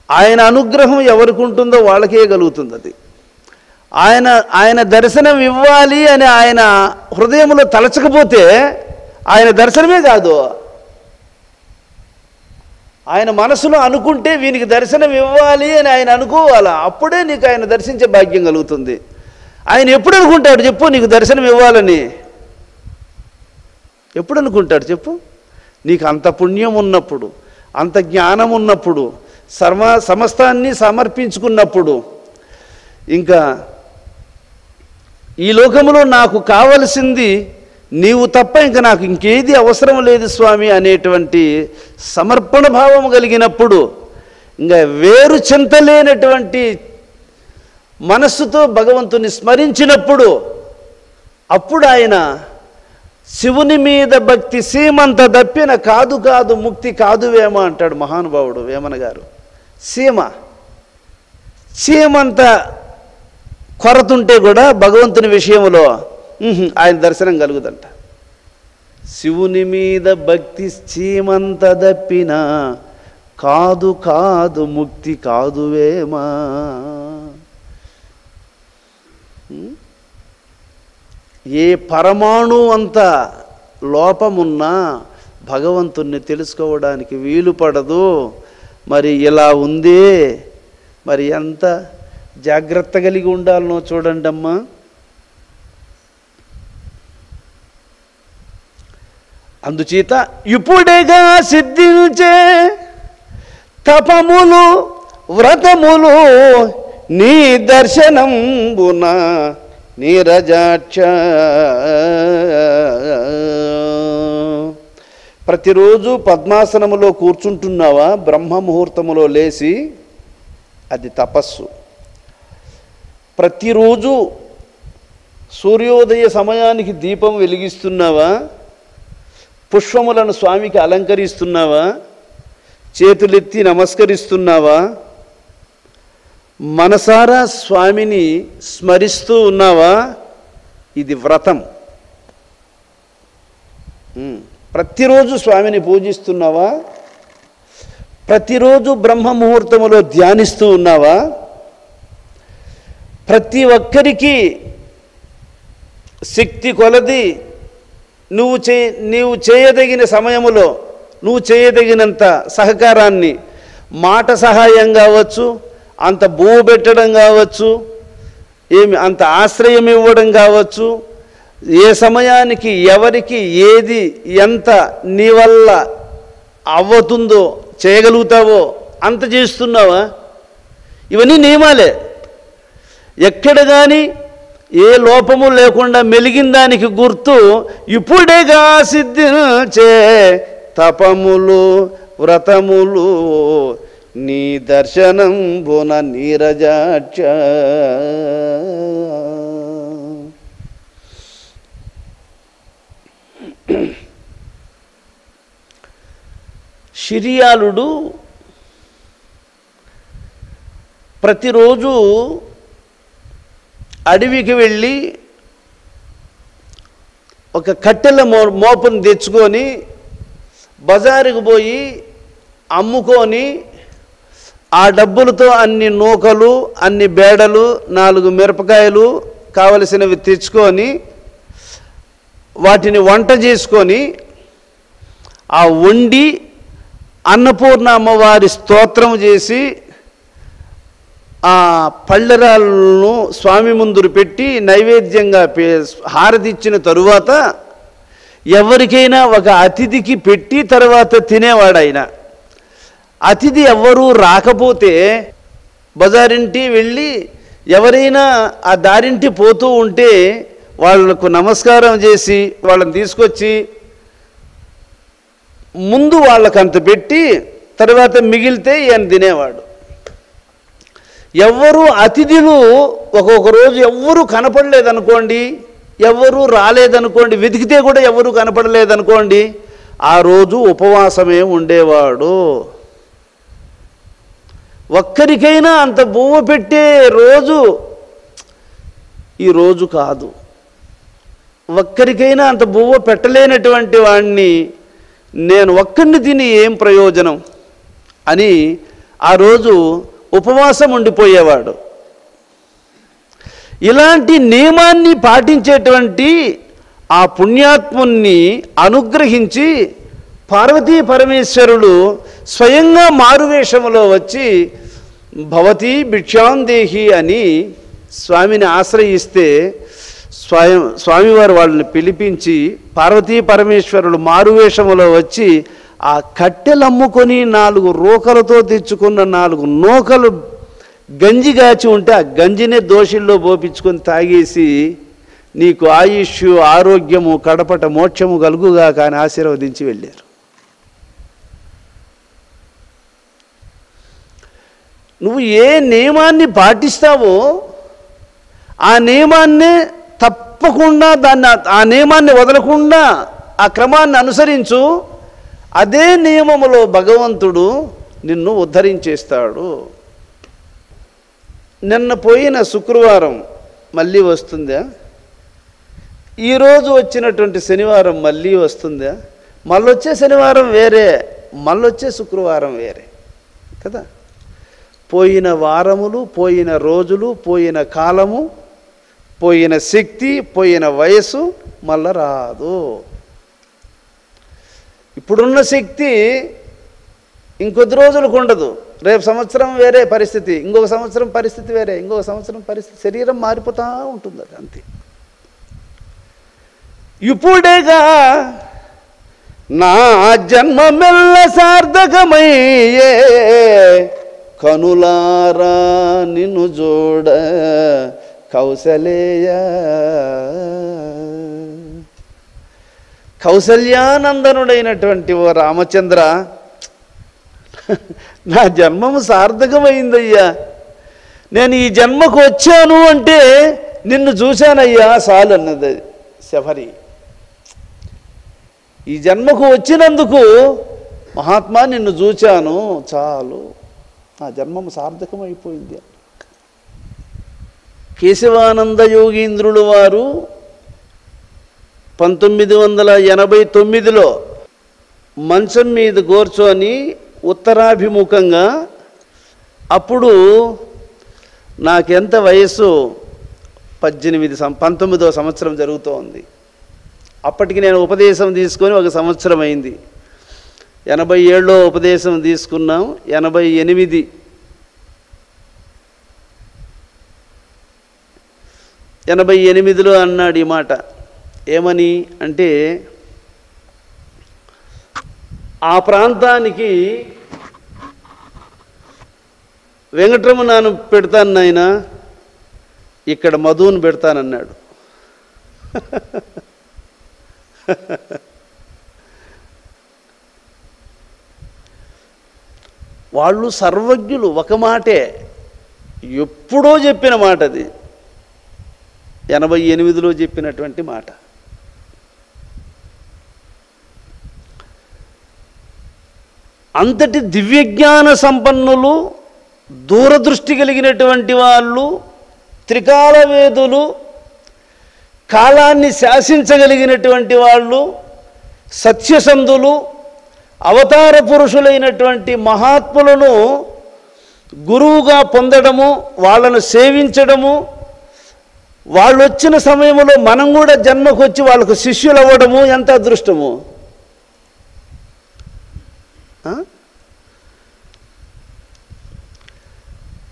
ఆయన అనుగ్రహం ఎవరికి ఉంటుందో వాళ్ళకే కలుగుతుంది. అది ఆయన దర్శనం ఇవ్వాలి అని ఆయన హృదయంలో తలచకపోతే ఆయన దర్శనమే కాదు. ఆయన మనసులో అనుకుంటే వీనికి దర్శనం ఇవ్వాలి అని ఆయన అనుకోవాలా, అప్పుడే నీకు ఆయన దర్శించే భాగ్యం కలుగుతుంది. ఆయన ఎప్పుడు అనుకుంటాడు చెప్పు నీకు దర్శనం ఇవ్వాలని? ఎప్పుడు అనుకుంటాడు చెప్పు? నీకు అంత పుణ్యం ఉన్నప్పుడు, అంత జ్ఞానం ఉన్నప్పుడు, సమస్తాన్ని సమర్పించుకున్నప్పుడు, ఇంకా ఈ లోకంలో నాకు కావలసింది నీవు తప్ప ఇంకా నాకు ఇంకేది అవసరం లేదు స్వామి అనేటువంటి సమర్పణ భావం కలిగినప్పుడు, ఇంకా వేరు చింతలేనటువంటి మనస్సుతో భగవంతుని స్మరించినప్పుడు, అప్పుడు ఆయన శివుని మీద భక్తి సీమంత దప్పిన కాదు కాదు ముక్తి కాదు వేమ అంటాడు మహానుభావుడు వేమన గారు. సీమంత కొరతుంటే కూడా భగవంతుని విషయంలో ఆయన దర్శనం కలుగుదంట. శివుని మీద భక్తి సీమంత దప్పిన కాదు కాదు ముక్తి కాదు వేమా. ఏ పరమాణు అంత లోపమున్నా భగవంతుణ్ణి తెలుసుకోవడానికి వీలు పడదు. మరి ఇలా ఉందే, మరి ఎంత జాగ్రత్త కలిగి ఉండాలనో చూడండి అమ్మా. అందుచేత ఇప్పుడేగా సిద్ధించే తపములు వ్రతములు నీ దర్శనంబున నీరజాక్ష. ప్రతిరోజు పద్మాసనములో కూర్చుంటున్నావా? బ్రహ్మ ముహూర్తములో లేచి, అది తపస్సు. ప్రతిరోజు సూర్యోదయ సమయానికి దీపం వెలిగిస్తున్నావా? పుష్పములను స్వామికి అలంకరిస్తున్నావా? చేతులెత్తి నమస్కరిస్తున్నావా? మనసారా స్వామిని స్మరిస్తూ ఉన్నావా? ఇది వ్రతం. ప్రతిరోజు స్వామిని పూజిస్తున్నావా? ప్రతిరోజు బ్రహ్మ ముహూర్తములో ధ్యానిస్తూ ఉన్నావా? ప్రతి శక్తి కొలది నీవు చేయదగిన సమయములో నువ్వు చేయదగినంత సహకారాన్ని, మాట సహాయం కావచ్చు, అంత భూమి పెట్టడం కావచ్చు, అంత ఆశ్రయం ఇవ్వడం కావచ్చు, ఏ సమయానికి ఎవరికి ఏది ఎంత నీ వల్ల అవ్వుతుందో చేయగలుగుతావో అంత చేస్తున్నావా? ఇవన్నీ నియమాలే. ఎక్కడ కానీ ఏ లోపము లేకుండా మెలిగిన దానికి గుర్తు ఇప్పుడేగా సిద్ధించే తపములు వ్రతములు నీ దర్శనంబున నీరజాక్ష. శిరియాలుడు ప్రతిరోజు అడవికి వెళ్ళి ఒక కట్టెల మోపును తెచ్చుకొని బజారుకు పోయి అమ్ముకొని ఆ డబ్బులతో అన్ని నూకలు, అన్ని బేడలు, 4 మిరపకాయలు కావలసినవి తెచ్చుకొని వాటిని వంట చేసుకొని ఆ వండి అన్నపూర్ణ అమ్మవారి స్తోత్రం చేసి ఆ పళ్ళెరాలను స్వామి ముందు పెట్టి నైవేద్యంగా హారతిచ్చిన తరువాత ఎవరికైనా ఒక అతిథికి పెట్టి తర్వాత తినేవాడు ఆయన. అతిథి ఎవ్వరూ రాకపోతే బజారింటి వెళ్ళి ఎవరైనా ఆ దారింటి పోతూ ఉంటే వాళ్లకు నమస్కారం చేసి వాళ్ళని తీసుకొచ్చి ముందు వాళ్ళకంత పెట్టి తర్వాత మిగిలితే ఈయన తినేవాడు. ఎవ్వరూ అతిథులు ఒక్కొక్క రోజు ఎవ్వరూ కనపడలేదనుకోండి, ఎవ్వరూ రాలేదనుకోండి, వెతికితే కూడా ఎవరూ కనపడలేదనుకోండి, ఆ రోజు ఉపవాసమే ఉండేవాడు. ఒక్కరికైనా అంత బువ్వ పెట్టే రోజు ఈ రోజు కాదు. ఒక్కరికైనా అంత బువ్వ పెట్టలేనటువంటి వాడిని నేను ఒక్కడిని తిని ఏం ప్రయోజనం అని ఆ రోజు ఉపవాసం ఉండిపోయేవాడు. ఇలాంటి నియమాన్ని పాటించేటువంటి ఆ పుణ్యాత్ముని అనుగ్రహించి పార్వతీ పరమేశ్వరుడు స్వయంగా మారువేషములో వచ్చి భవతి భిక్షాందేహి అని స్వామిని ఆశ్రయిస్తే స్వామివారు వాళ్ళని పిలిపించి పార్వతీ పరమేశ్వరుడు మారువేషములో వచ్చి ఆ కట్టెలు అమ్ముకొని 4 రూకలతో తెచ్చుకున్న 4 నూకలు గంజిగాచి ఉంటే ఆ గంజినే దోషుల్లో పోపించుకొని తాగేసి నీకు ఆయుష్ ఆరోగ్యము కడపట మోక్షము కలుగుగా కానీ ఆశీర్వదించి వెళ్ళారు. నువ్వు ఏ నియమాన్ని పాటిస్తావో ఆ నియమాన్నే తప్పకుండా ఆ నియమాన్ని వదలకుండా ఆ క్రమాన్ని అనుసరించు. అదే నియమములో భగవంతుడు నిన్ను ఉద్ధరించేస్తాడు. నిన్న పోయిన శుక్రవారం మళ్ళీ వస్తుందా? ఈరోజు వచ్చినటువంటి శనివారం మళ్ళీ వస్తుందా? మళ్ళొచ్చే శనివారం వేరే, మళ్ళొచ్చే శుక్రవారం వేరే కదా. పోయిన వారములు, పోయిన రోజులు, పోయిన కాలము, పోయిన శక్తి, పోయిన వయసు మళ్ళా రాదు. ఇప్పుడున్న శక్తి ఇంకొద్ది రోజులకు ఉండదు. రేపు సంవత్సరం వేరే పరిస్థితి, ఇంకొక సంవత్సరం పరిస్థితి వేరే, ఇంకొక సంవత్సరం పరిస్థితి, శరీరం మారిపోతూ ఉంటుంది. అది అంతే. ఇప్పుడేగా నా జన్మమెల్ల సార్థకమయ్యే కనులారా నిన్ను జోడ కౌసలేయ. కౌసల్యానందనుడైనటువంటి ఓ రామచంద్ర, నా జన్మము సార్థకమైందయ్యా. నేను ఈ జన్మకు వచ్చాను అంటే నిన్ను చూశానయ్యా చాలు అన్నది శబరి. ఈ జన్మకు వచ్చినందుకు మహాత్మా నిన్ను చూచాను చాలు, నా జన్మము సార్థకమైపోయింది. కేశవానంద యోగీంద్రులు వారు 1989లో మంచం మీద కూర్చొని ఉత్తరాభిముఖంగా, అప్పుడు నాకెంత వయస్సు 19వ సంవత్సరం జరుగుతోంది. అప్పటికి నేను ఉపదేశం తీసుకొని 1 సంవత్సరం అయింది. 87లో ఉపదేశం తీసుకున్నాం. 88లో అన్నాడు ఈ మాట. ఏమని అంటే, ఆ ప్రాంతానికి వెంకటరమణను పెడతాను నాయన, ఇక్కడ మధువును పెడతానన్నాడు. వాళ్ళు సర్వజ్ఞులు. ఒక మాటే, ఎప్పుడో చెప్పిన మాట అది, 88లో చెప్పినటువంటి మాట. అంతటి దివ్యజ్ఞాన సంపన్నులు, దూరదృష్టి కలిగినటువంటి వాళ్ళు, త్రికాలవేదులు, కాలాన్ని శాసించగలిగినటువంటి వాళ్ళు, సత్యసంధులు, అవతార పురుషులైనటువంటి మహాత్ములను గురువుగా పొందడము, వాళ్ళను సేవించడము, వాళ్ళు వచ్చిన సమయంలో మనం కూడా జన్మకు వచ్చి వాళ్ళకు శిష్యులు అవ్వడము ఎంత అదృష్టము.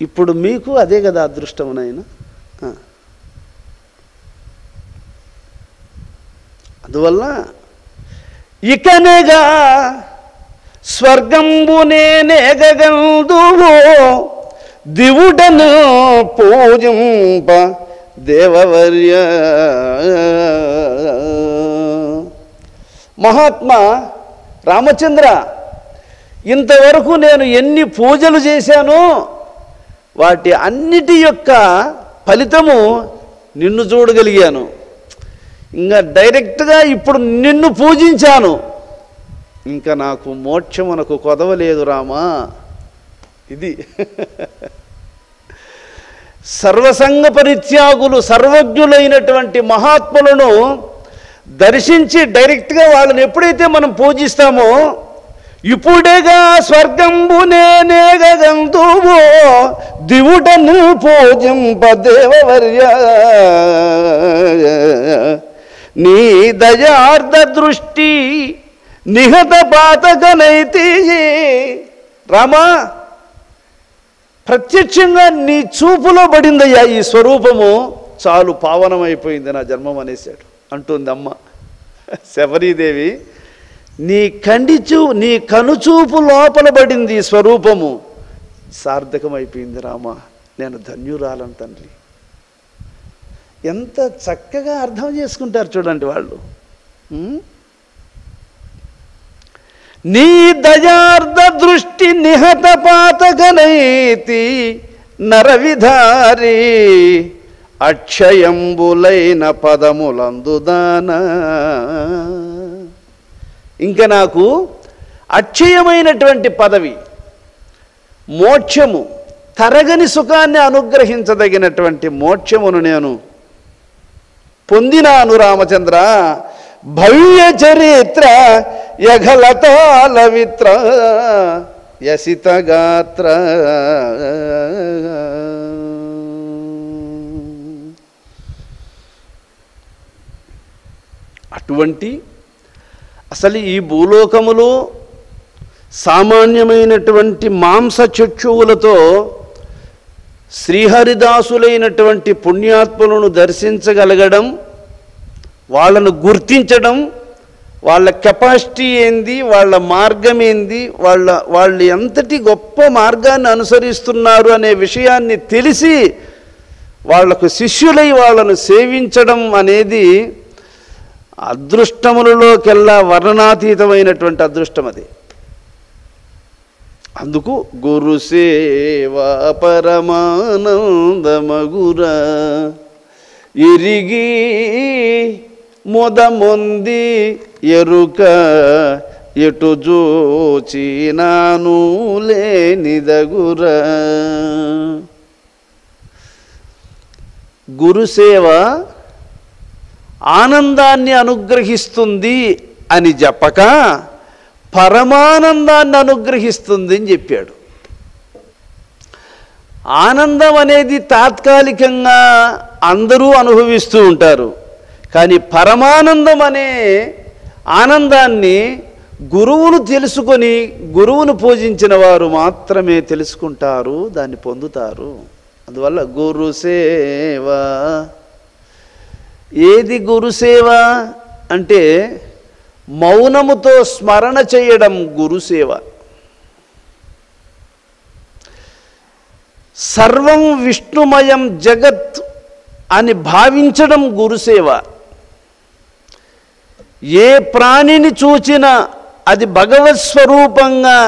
ఇప్పుడు మీకు అదే కదా అదృష్టము నాయన. అందువల్ల ఇకనేగా స్వర్గంబు నేనేగగందువో దివుడను పూజింప దేవవర్య. మహాత్మా రామచంద్ర, ఇంతవరకు నేను ఎన్ని పూజలు చేశానో వాటి అన్నిటి యొక్క ఫలితము నిన్ను చూడగలిగాను. ఇంకా డైరెక్ట్గా ఇప్పుడు నిన్ను పూజించాను, ఇంకా నాకు మోక్షమునకు కొదవలేదు రామా. ఇది సర్వసంగ పరిత్యాగులు, సర్వజ్ఞులైనటువంటి మహాత్ములను దర్శించి డైరెక్ట్గా వాళ్ళని ఎప్పుడైతే మనం పూజిస్తామో, ఇప్పుడేగా స్వర్గంబు నేనేగంతువో దివుడను పూజింపదేవర్య నీ దయార్ధ దృష్టి నిహత పాతకనైతి. రామా, ప్రత్యక్షంగా నీ చూపులో పడిందయ్యా ఈ స్వరూపము, చాలు పావనమైపోయింది నా జన్మం అనేసాడు అంటుంది అమ్మ శబరీదేవి. నీ కనుచూపు లోపల పడింది ఈ స్వరూపము, సార్థకమైపోయింది రామా, నేను ధన్యురాలను తండ్రి. ఎంత చక్కగా అర్థం చేసుకుంటారు చూడండి వాళ్ళు. నీ దయార్ధ దృష్టి నిహత పాతకనైతి నరవిధారి అక్షయంబులైన పదములందుదాన. ఇంకా నాకు అక్షయమైనటువంటి పదవి, మోక్షము, తరగని సుఖాన్ని అనుగ్రహించదగినటువంటి మోక్షమును నేను పొందినాను రామచంద్ర. భవ్య చరిత్ర యఘలతాలవిత్ర యసితగాత్ర. అటువంటి అసలు ఈ భూలోకములో సామాన్యమైనటువంటి మాంస చక్షువులతో శ్రీహరిదాసులైనటువంటి పుణ్యాత్ములను దర్శించగలగడం, వాళ్ళను గుర్తించడం, వాళ్ళ కెపాసిటీ ఏంది, వాళ్ళ మార్గం ఏంది, వాళ్ళు ఎంతటి గొప్ప మార్గాన్ని అనుసరిస్తున్నారు అనే విషయాన్ని తెలిసి వాళ్లకు శిష్యులై వాళ్ళను సేవించడం అనేది అదృష్టములలోకెల్లా వర్ణనాతీతమైనటువంటి అదృష్టం అది. అందుకు గురుసేవా పరమానందమగురా ఇరిగి మొదమొంది ఎరుక ఎటు జోచినాను లేనిదగురా. గురుసేవ ఆనందాన్ని అనుగ్రహిస్తుంది అని చెప్పక పరమానందాన్ని అనుగ్రహిస్తుంది అని చెప్పాడు. ఆనందం అనేది తాత్కాలికంగా అందరూ అనుభవిస్తూ ఉంటారు, కానీ పరమానందం అనే ఆనందాన్ని గురువును తెలుసుకొని గురువును పూజించిన వారు మాత్రమే తెలుసుకుంటారు, దాన్ని పొందుతారు. అందువల్ల గురుసేవ. ఏది గురుసేవ అంటే మౌనముతో స్మరణ చేయడం గురుసేవ. సర్వం విష్ణుమయం జగత్ అని భావించడం గురుసేవ. ఏ ప్రాణిని చూచినా అది భగవత్ స్వరూపంగా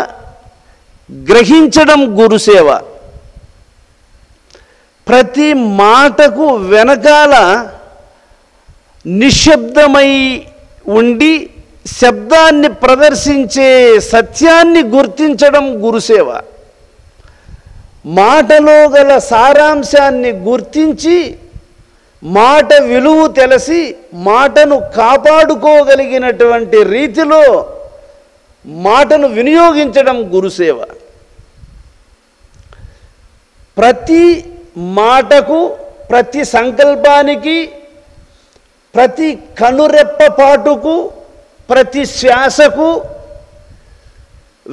గ్రహించడం గురుసేవ. ప్రతి మాటకు వెనకాల నిశ్శబ్దమై ఉండి శబ్దాన్ని ప్రదర్శించే సత్యాన్ని గుర్తించడం గురుసేవ. మాటలో గల సారాంశాన్ని గుర్తించి మాట విలువ తెలిసి మాటను కాపాడుకోగలిగినటువంటి రీతిలో మాటను వినియోగించడం గురుసేవ. ప్రతి మాటకు, ప్రతి సంకల్పానికి, ప్రతి కనురెప్పపాటుకు, ప్రతి శ్వాసకు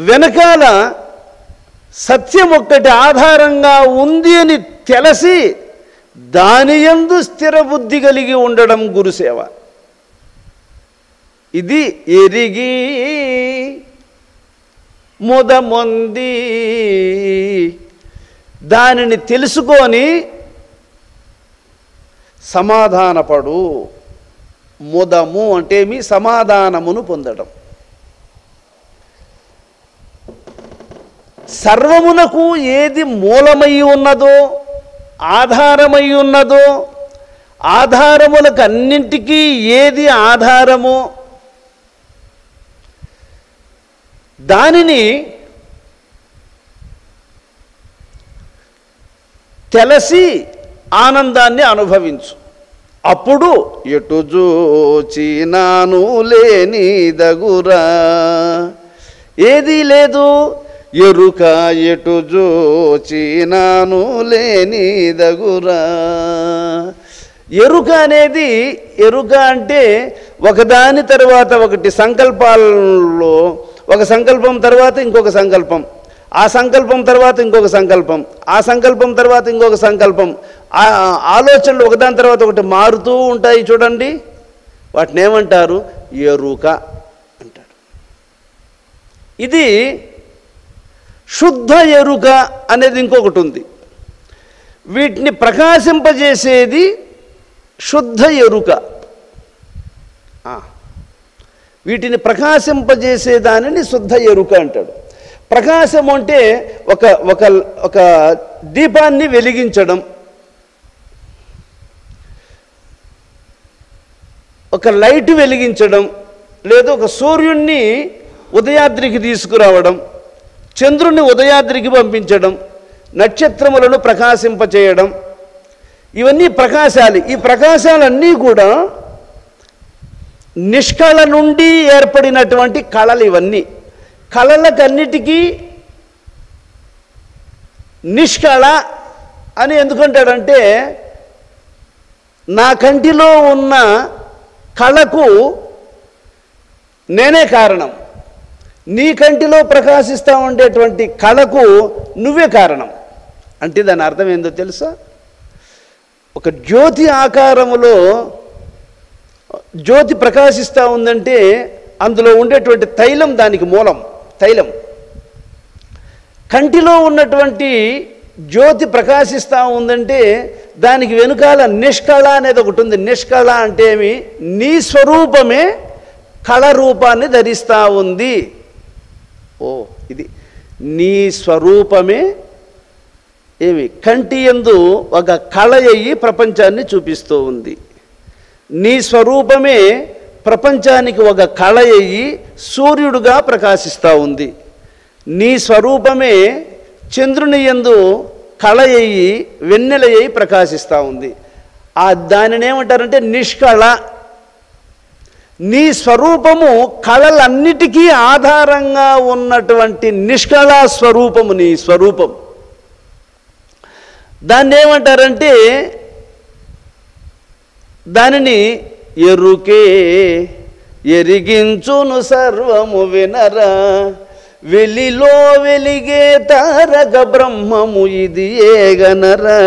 వెనకాల సత్యం ఒక్కటి ఆధారంగా ఉంది అని తెలిసి దానియందు స్థిర బుద్ధి కలిగి ఉండడం గురుసేవ. ఇది ఎరిగి మొదమొంది దానిని తెలుసుకొని సమాధానపడు. ముదము అంటే మీ సమాధానమును పొందడం. సర్వమునకు ఏది మూలమై ఉన్నదో, ఆధారమై ఉన్నదో, ఆధారములకు అన్నింటికీ ఏది ఆధారమో దానిని తెలిసి ఆనందాన్ని అనుభవించు. అప్పుడు ఎటు జోచినాను లేని దగురా, ఏదీ లేదు ఎరుక ఎటు జోచినాను లేని దగురా. ఎరుక అనేది, ఎరుక అంటే ఒకదాని తర్వాత ఒకటి సంకల్పాలలో, ఒక సంకల్పం తర్వాత ఇంకొక సంకల్పం, ఆ సంకల్పం తర్వాత ఇంకొక సంకల్పం, ఆ సంకల్పం తర్వాత ఇంకొక సంకల్పం, ఆలోచనలు ఒకదాని తర్వాత ఒకటి మారుతూ ఉంటాయి చూడండి, వాటిని ఏమంటారు? ఎరుక అంటారు. ఇది శుద్ధ ఎరుక అనేది ఇంకొకటి ఉంది. వీటిని ప్రకాశింపజేసేది శుద్ధ ఎరుక. వీటిని ప్రకాశింపజేసేదానిని శుద్ధ ఎరుక అంటాడు. ప్రకాశం అంటే ఒక ఒక ఒక దీపాన్ని వెలిగించడం, ఒక లైట్ వెలిగించడం, లేదా ఒక సూర్యుడిని ఉదయాద్రికి తీసుకురావడం, చంద్రుణ్ణి ఉదయాద్రికి పంపించడం, నక్షత్రములను ప్రకాశింపచేయడం, ఇవన్నీ ప్రకాశాలు. ఈ ప్రకాశాలన్నీ కూడా నిష్కళ నుండి ఏర్పడినటువంటి కళలు. ఇవన్నీ కళలకన్నిటికీ నిష్కళ అని ఎందుకంటాడంటే, నా కంటిలో ఉన్న కళకు నేనే కారణం, నీ కంటిలో ప్రకాశిస్తూ ఉండేటువంటి కళకు నువ్వే కారణం. అంటే దాని అర్థం ఏందో తెలుసా? ఒక జ్యోతి ఆకారములో జ్యోతి ప్రకాశిస్తూ ఉందంటే అందులో ఉండేటువంటి తైలం దానికి మూలం. తైలం కంటిలో ఉన్నటువంటి జ్యోతి ప్రకాశిస్తూ ఉందంటే దానికి వెనుకాల నిష్కళ అనేది ఒకటి ఉంది. నిష్కళ అంటే ఏమి? నీ స్వరూపమే కళ రూపాన్ని ధరిస్తూ ఉంది. ఓ, ఇది నీ స్వరూపమే ఏమి కంటి యందు ఒక కళ అయ్యి ప్రపంచాన్ని చూపిస్తూ ఉంది. నీ స్వరూపమే ప్రపంచానికి ఒక కళ అయ్యి సూర్యుడుగా ప్రకాశిస్తూ ఉంది. నీ స్వరూపమే చంద్రుని యందు కళ అయ్యి వెన్నెల అయ్యి ప్రకాశిస్తూ ఉంది. దానిని ఏమంటారంటే నిష్కళ. నీ స్వరూపము కళలన్నిటికీ ఆధారంగా ఉన్నటువంటి నిష్కళా స్వరూపము నీ స్వరూపం. దాన్ని ఏమంటారంటే దానిని ఎరుకే ఎరిగించును సర్వము వినరా, వెలిలో వెలిగే తారక బ్రహ్మము ఇది ఏగనరా.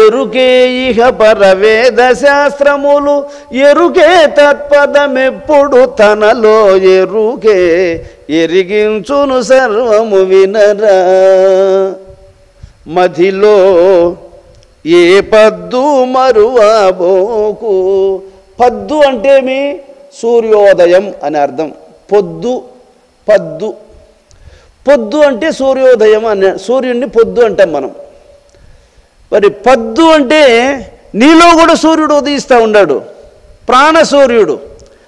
ఎరుకే ఇహ పరవేద శాస్త్రములు, ఎరుకే తత్పదమెప్పుడు తనలో, ఎరుకే ఎరిగించును సర్వము వినరా. మధిలో ఏ పద్దు మరువబోకు. పద్దు అంటేమి? సూర్యోదయం అని అర్థం. పొద్దు, పద్దు. పొద్దు అంటే సూర్యోదయం అని, సూర్యుడిని పొద్దు అంటాం మనం. మరి పద్దు అంటే నీలో కూడా సూర్యుడు ఉదయిస్తూ ఉన్నాడు. ప్రాణసూర్యుడు,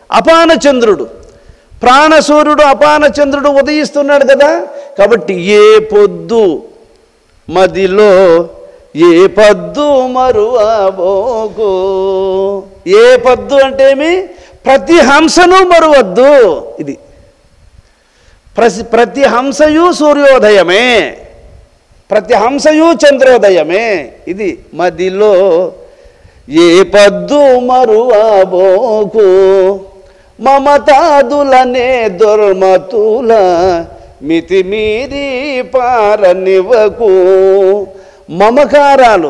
అపాన చంద్రుడు. ప్రాణసూర్యుడు అపాన చంద్రుడు ఉదయిస్తున్నాడు కదా. కాబట్టి ఏ పొద్దు మదిలో ఏ పద్దు మరువబోకు. ఏ పద్దు అంటే ఏమి? ప్రతి హంసను మరువద్దు. ఇది ప్రతి హంసయు సూర్యోదయమే, ప్రతి హంసయు చంద్రోదయమే. ఇది మదిలో ఏ పద్దు మరువబోకు. మమతాదులనే దుర్మతుల మితిమీరి పారనివ్వకు. మమకారాలు,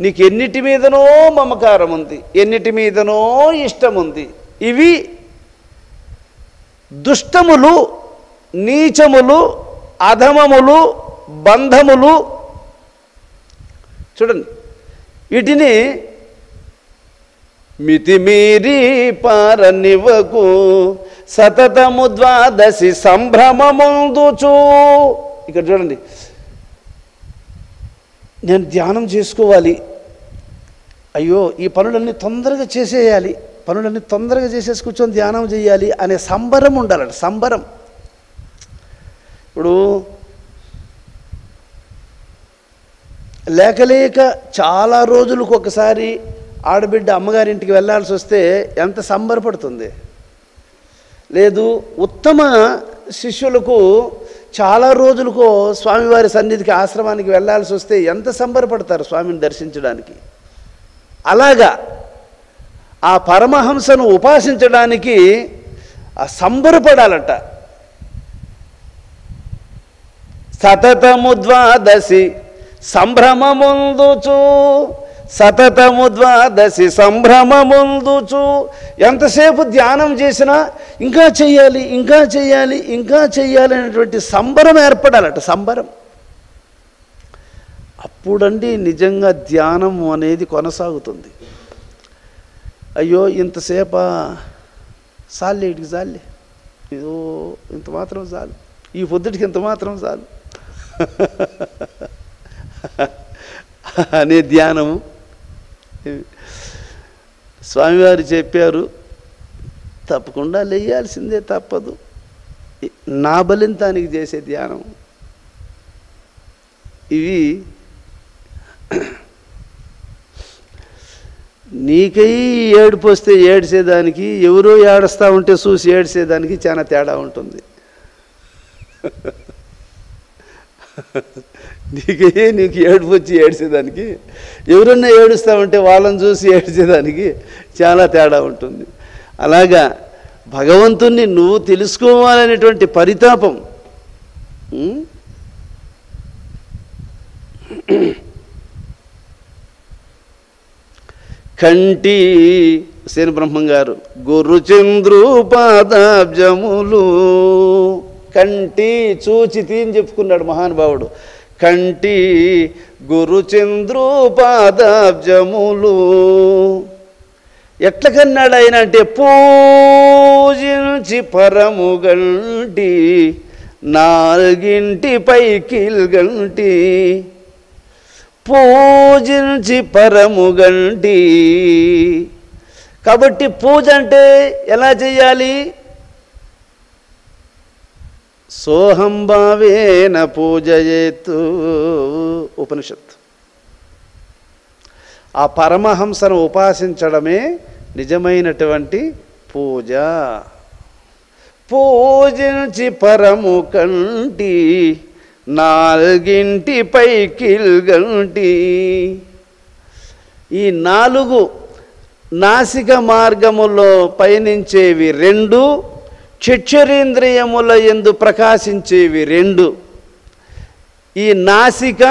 నీకు ఎన్నిటి మీదనో మమకారం ఉంది, ఎన్నిటి మీదనో ఇష్టం ఉంది. ఇవి దుష్టములు, నీచములు, అధమములు, బంధములు. చూడండి, వీటిని మితిమీరి పారనివ్వకు. సతతము ద్వాదశి సంభ్రమముందుచు ఇక్కడ చూడండి, నేను ధ్యానం చేసుకోవాలి, అయ్యో ఈ పనులన్నీ తొందరగా చేసేయాలి, పనులన్నీ తొందరగా చేసేసి కూర్చొని ధ్యానం చేయాలి అనే సంబరం ఉండాలంట, సంబరం. ఇప్పుడు లేక చాలా రోజులకు ఒకసారి ఆడబిడ్డ అమ్మగారింటికి వెళ్ళాల్సి వస్తే ఎంత సంబరపడుతుంది. లేదు, ఉత్తమ శిష్యులకు చాలా రోజులకు స్వామివారి సన్నిధికి ఆశ్రమానికి వెళ్ళాల్సి వస్తే ఎంత సంబరపడతారు స్వామిని దర్శించడానికి. అలాగా ఆ పరమహంసను ఉపాసించడానికి సంబరపడాలట. సతతము ద్వాదశి సంభ్రమముందుచు, సతతము ద్వాదశి సంభ్రమముందుచు, ఎంతసేపు ధ్యానం చేసినా ఇంకా చెయ్యాలి, ఇంకా చెయ్యాలి, ఇంకా చెయ్యాలి అనేటువంటి సంబరం ఏర్పడాలట, సంబరం. అప్పుడండి నిజంగా ధ్యానం అనేది కొనసాగుతుంది. అయ్యో ఇంతసేపా, చాలే ఇటుకి చాలే, ఇదో ఇంత మాత్రం చాలు, ఈ పొద్దుటికి ఇంత మాత్రం చాలు అనే ధ్యానము. స్వామివారు చెప్పారు, తప్పకుండా లేయాల్సిందే, తప్పదు. నా బలింతానికి చేసే ధ్యానం ఇవి. నీకై ఏడుపు వస్తే ఏడ్చేదానికి, ఎవరో ఏడుస్తూ ఉంటే చూసి ఏడ్చేదానికి చాలా తేడా ఉంటుంది. నీకు ఏడుపు వచ్చి ఏడ్చేదానికి, ఎవరన్నా ఏడుస్తూ ఉంటే వాళ్ళని చూసి ఏడ్చేదానికి చాలా తేడా ఉంటుంది. అలాగా భగవంతుణ్ణి నువ్వు తెలుసుకోవాలనేటువంటి పరితాపం. కంటి సేన బ్రహ్మం గారు, గురుచంద్రు పాదాబ్జములు, కంటి చూచి తీని చెప్పుకున్నాడు మహానుభావుడు. కంటి గురుచంద్రు పాదాబ్జములు ఎట్ల కన్నాడు ఆయన అంటే, పూజించి పరముగంటి నాలుగింటి పైకిల్గంటి, పూజించి పరముగంటి. కాబట్టి పూజ అంటే ఎలా చేయాలి? సోహంభావేన పూజయేతు ఉపనిషత్తు. ఆ పరమహంసను ఉపాసించడమే నిజమైనటువంటి పూజ. పూజించి పరము కంటి నాలుగింటి పైకిల్గంటి. ఈ నాలుగు నాసిక మార్గములో పయనించేవి రెండు, చక్షురేంద్రియముల యందు ప్రకాశించేవి రెండు. ఈ నాసిక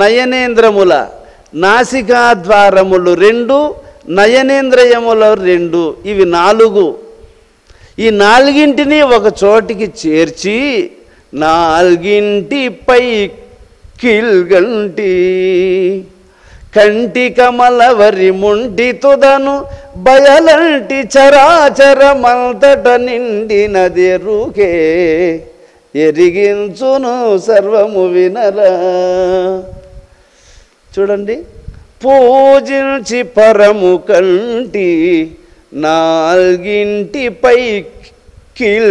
నయనేంద్రముల, నాసికా ద్వారములు రెండు, నయనేంద్రియముల రెండు, ఇవి నాలుగు. ఈ నాలుగింటిని ఒక చోటికి చేర్చి నాలుగింటి పైకిల్గంటి. కంటి కమలవరి ముంటి తుదను బయలంటి చరాచరమంతట నిండినదెరుకే ఎరిగించును సర్వము వినరా. చూడండి, పూజించి పరము కంటి నాలుగింటి పైకిల్గంటి.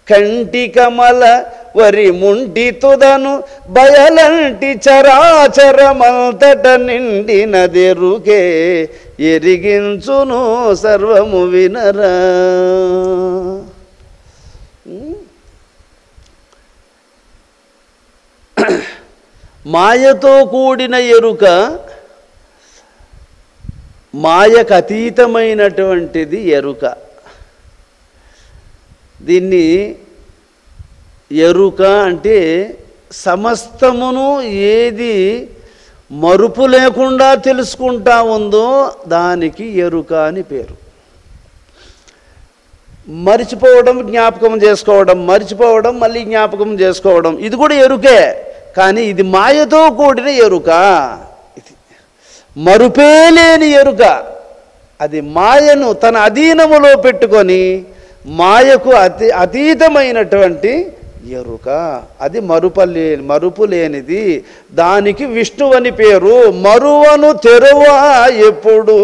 కంటి కమల వరి ముంటి తుదను బయలంటి చరాచరమంతట నిండినదెరుకే ఎరిగించును సర్వము వినరా. మాయతో కూడిన ఎరుక మాయకు అతీతమైనటువంటిది ఎరుక. దీన్ని ఎరుక అంటే సమస్తమును ఏది మరుపు లేకుండా తెలుసుకుంటా ఉందో దానికి ఎరుక అని పేరు. మరిచిపోవడం, జ్ఞాపకం చేసుకోవడం, మరిచిపోవడం, మళ్ళీ జ్ఞాపకం చేసుకోవడం, ఇది కూడా ఎరుకే. కానీ ఇది మాయతో కూడిన ఎరుక. ఇది మరుపే లేని ఎరుక. అది మాయను తన అధీనములో పెట్టుకొని మాయకు అతీతమైనటువంటి ఎరుక. అది మరుపు లేనిది. దానికి విష్ణువు అని పేరు. మరువను తెరువా ఎప్పుడు,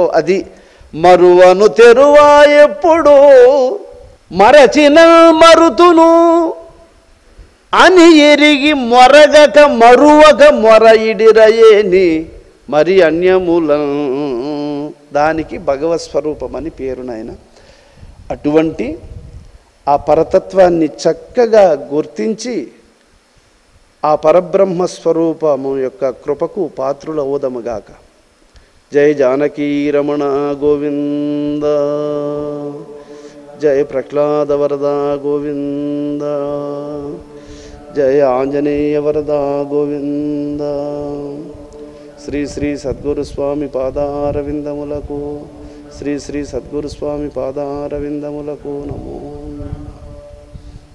అది మరువను తెరువా ఎప్పుడు, మరచిన మరుతును అని ఎరిగి మొరగక మరువక మొరయిడిరయేని మరి అన్యమూలం. దానికి భగవత్ స్వరూపం అని పేరు నాయన. అటువంటి ఆ పరతత్వాన్ని చక్కగా గుర్తించి ఆ పరబ్రహ్మ స్వరూపము యొక్క కృపకు పాత్రుల ఓదముగాక. జయ జానకీ రమణ గోవింద, జయ ప్రహ్లాద వరద గోవింద, జయ ఆంజనేయ వరద గోవింద. శ్రీ శ్రీ సద్గురు స్వామి పాదారవిందములకు, శ్రీ శ్రీ సద్గురు స్వామి పాదారవిందములకు నమో.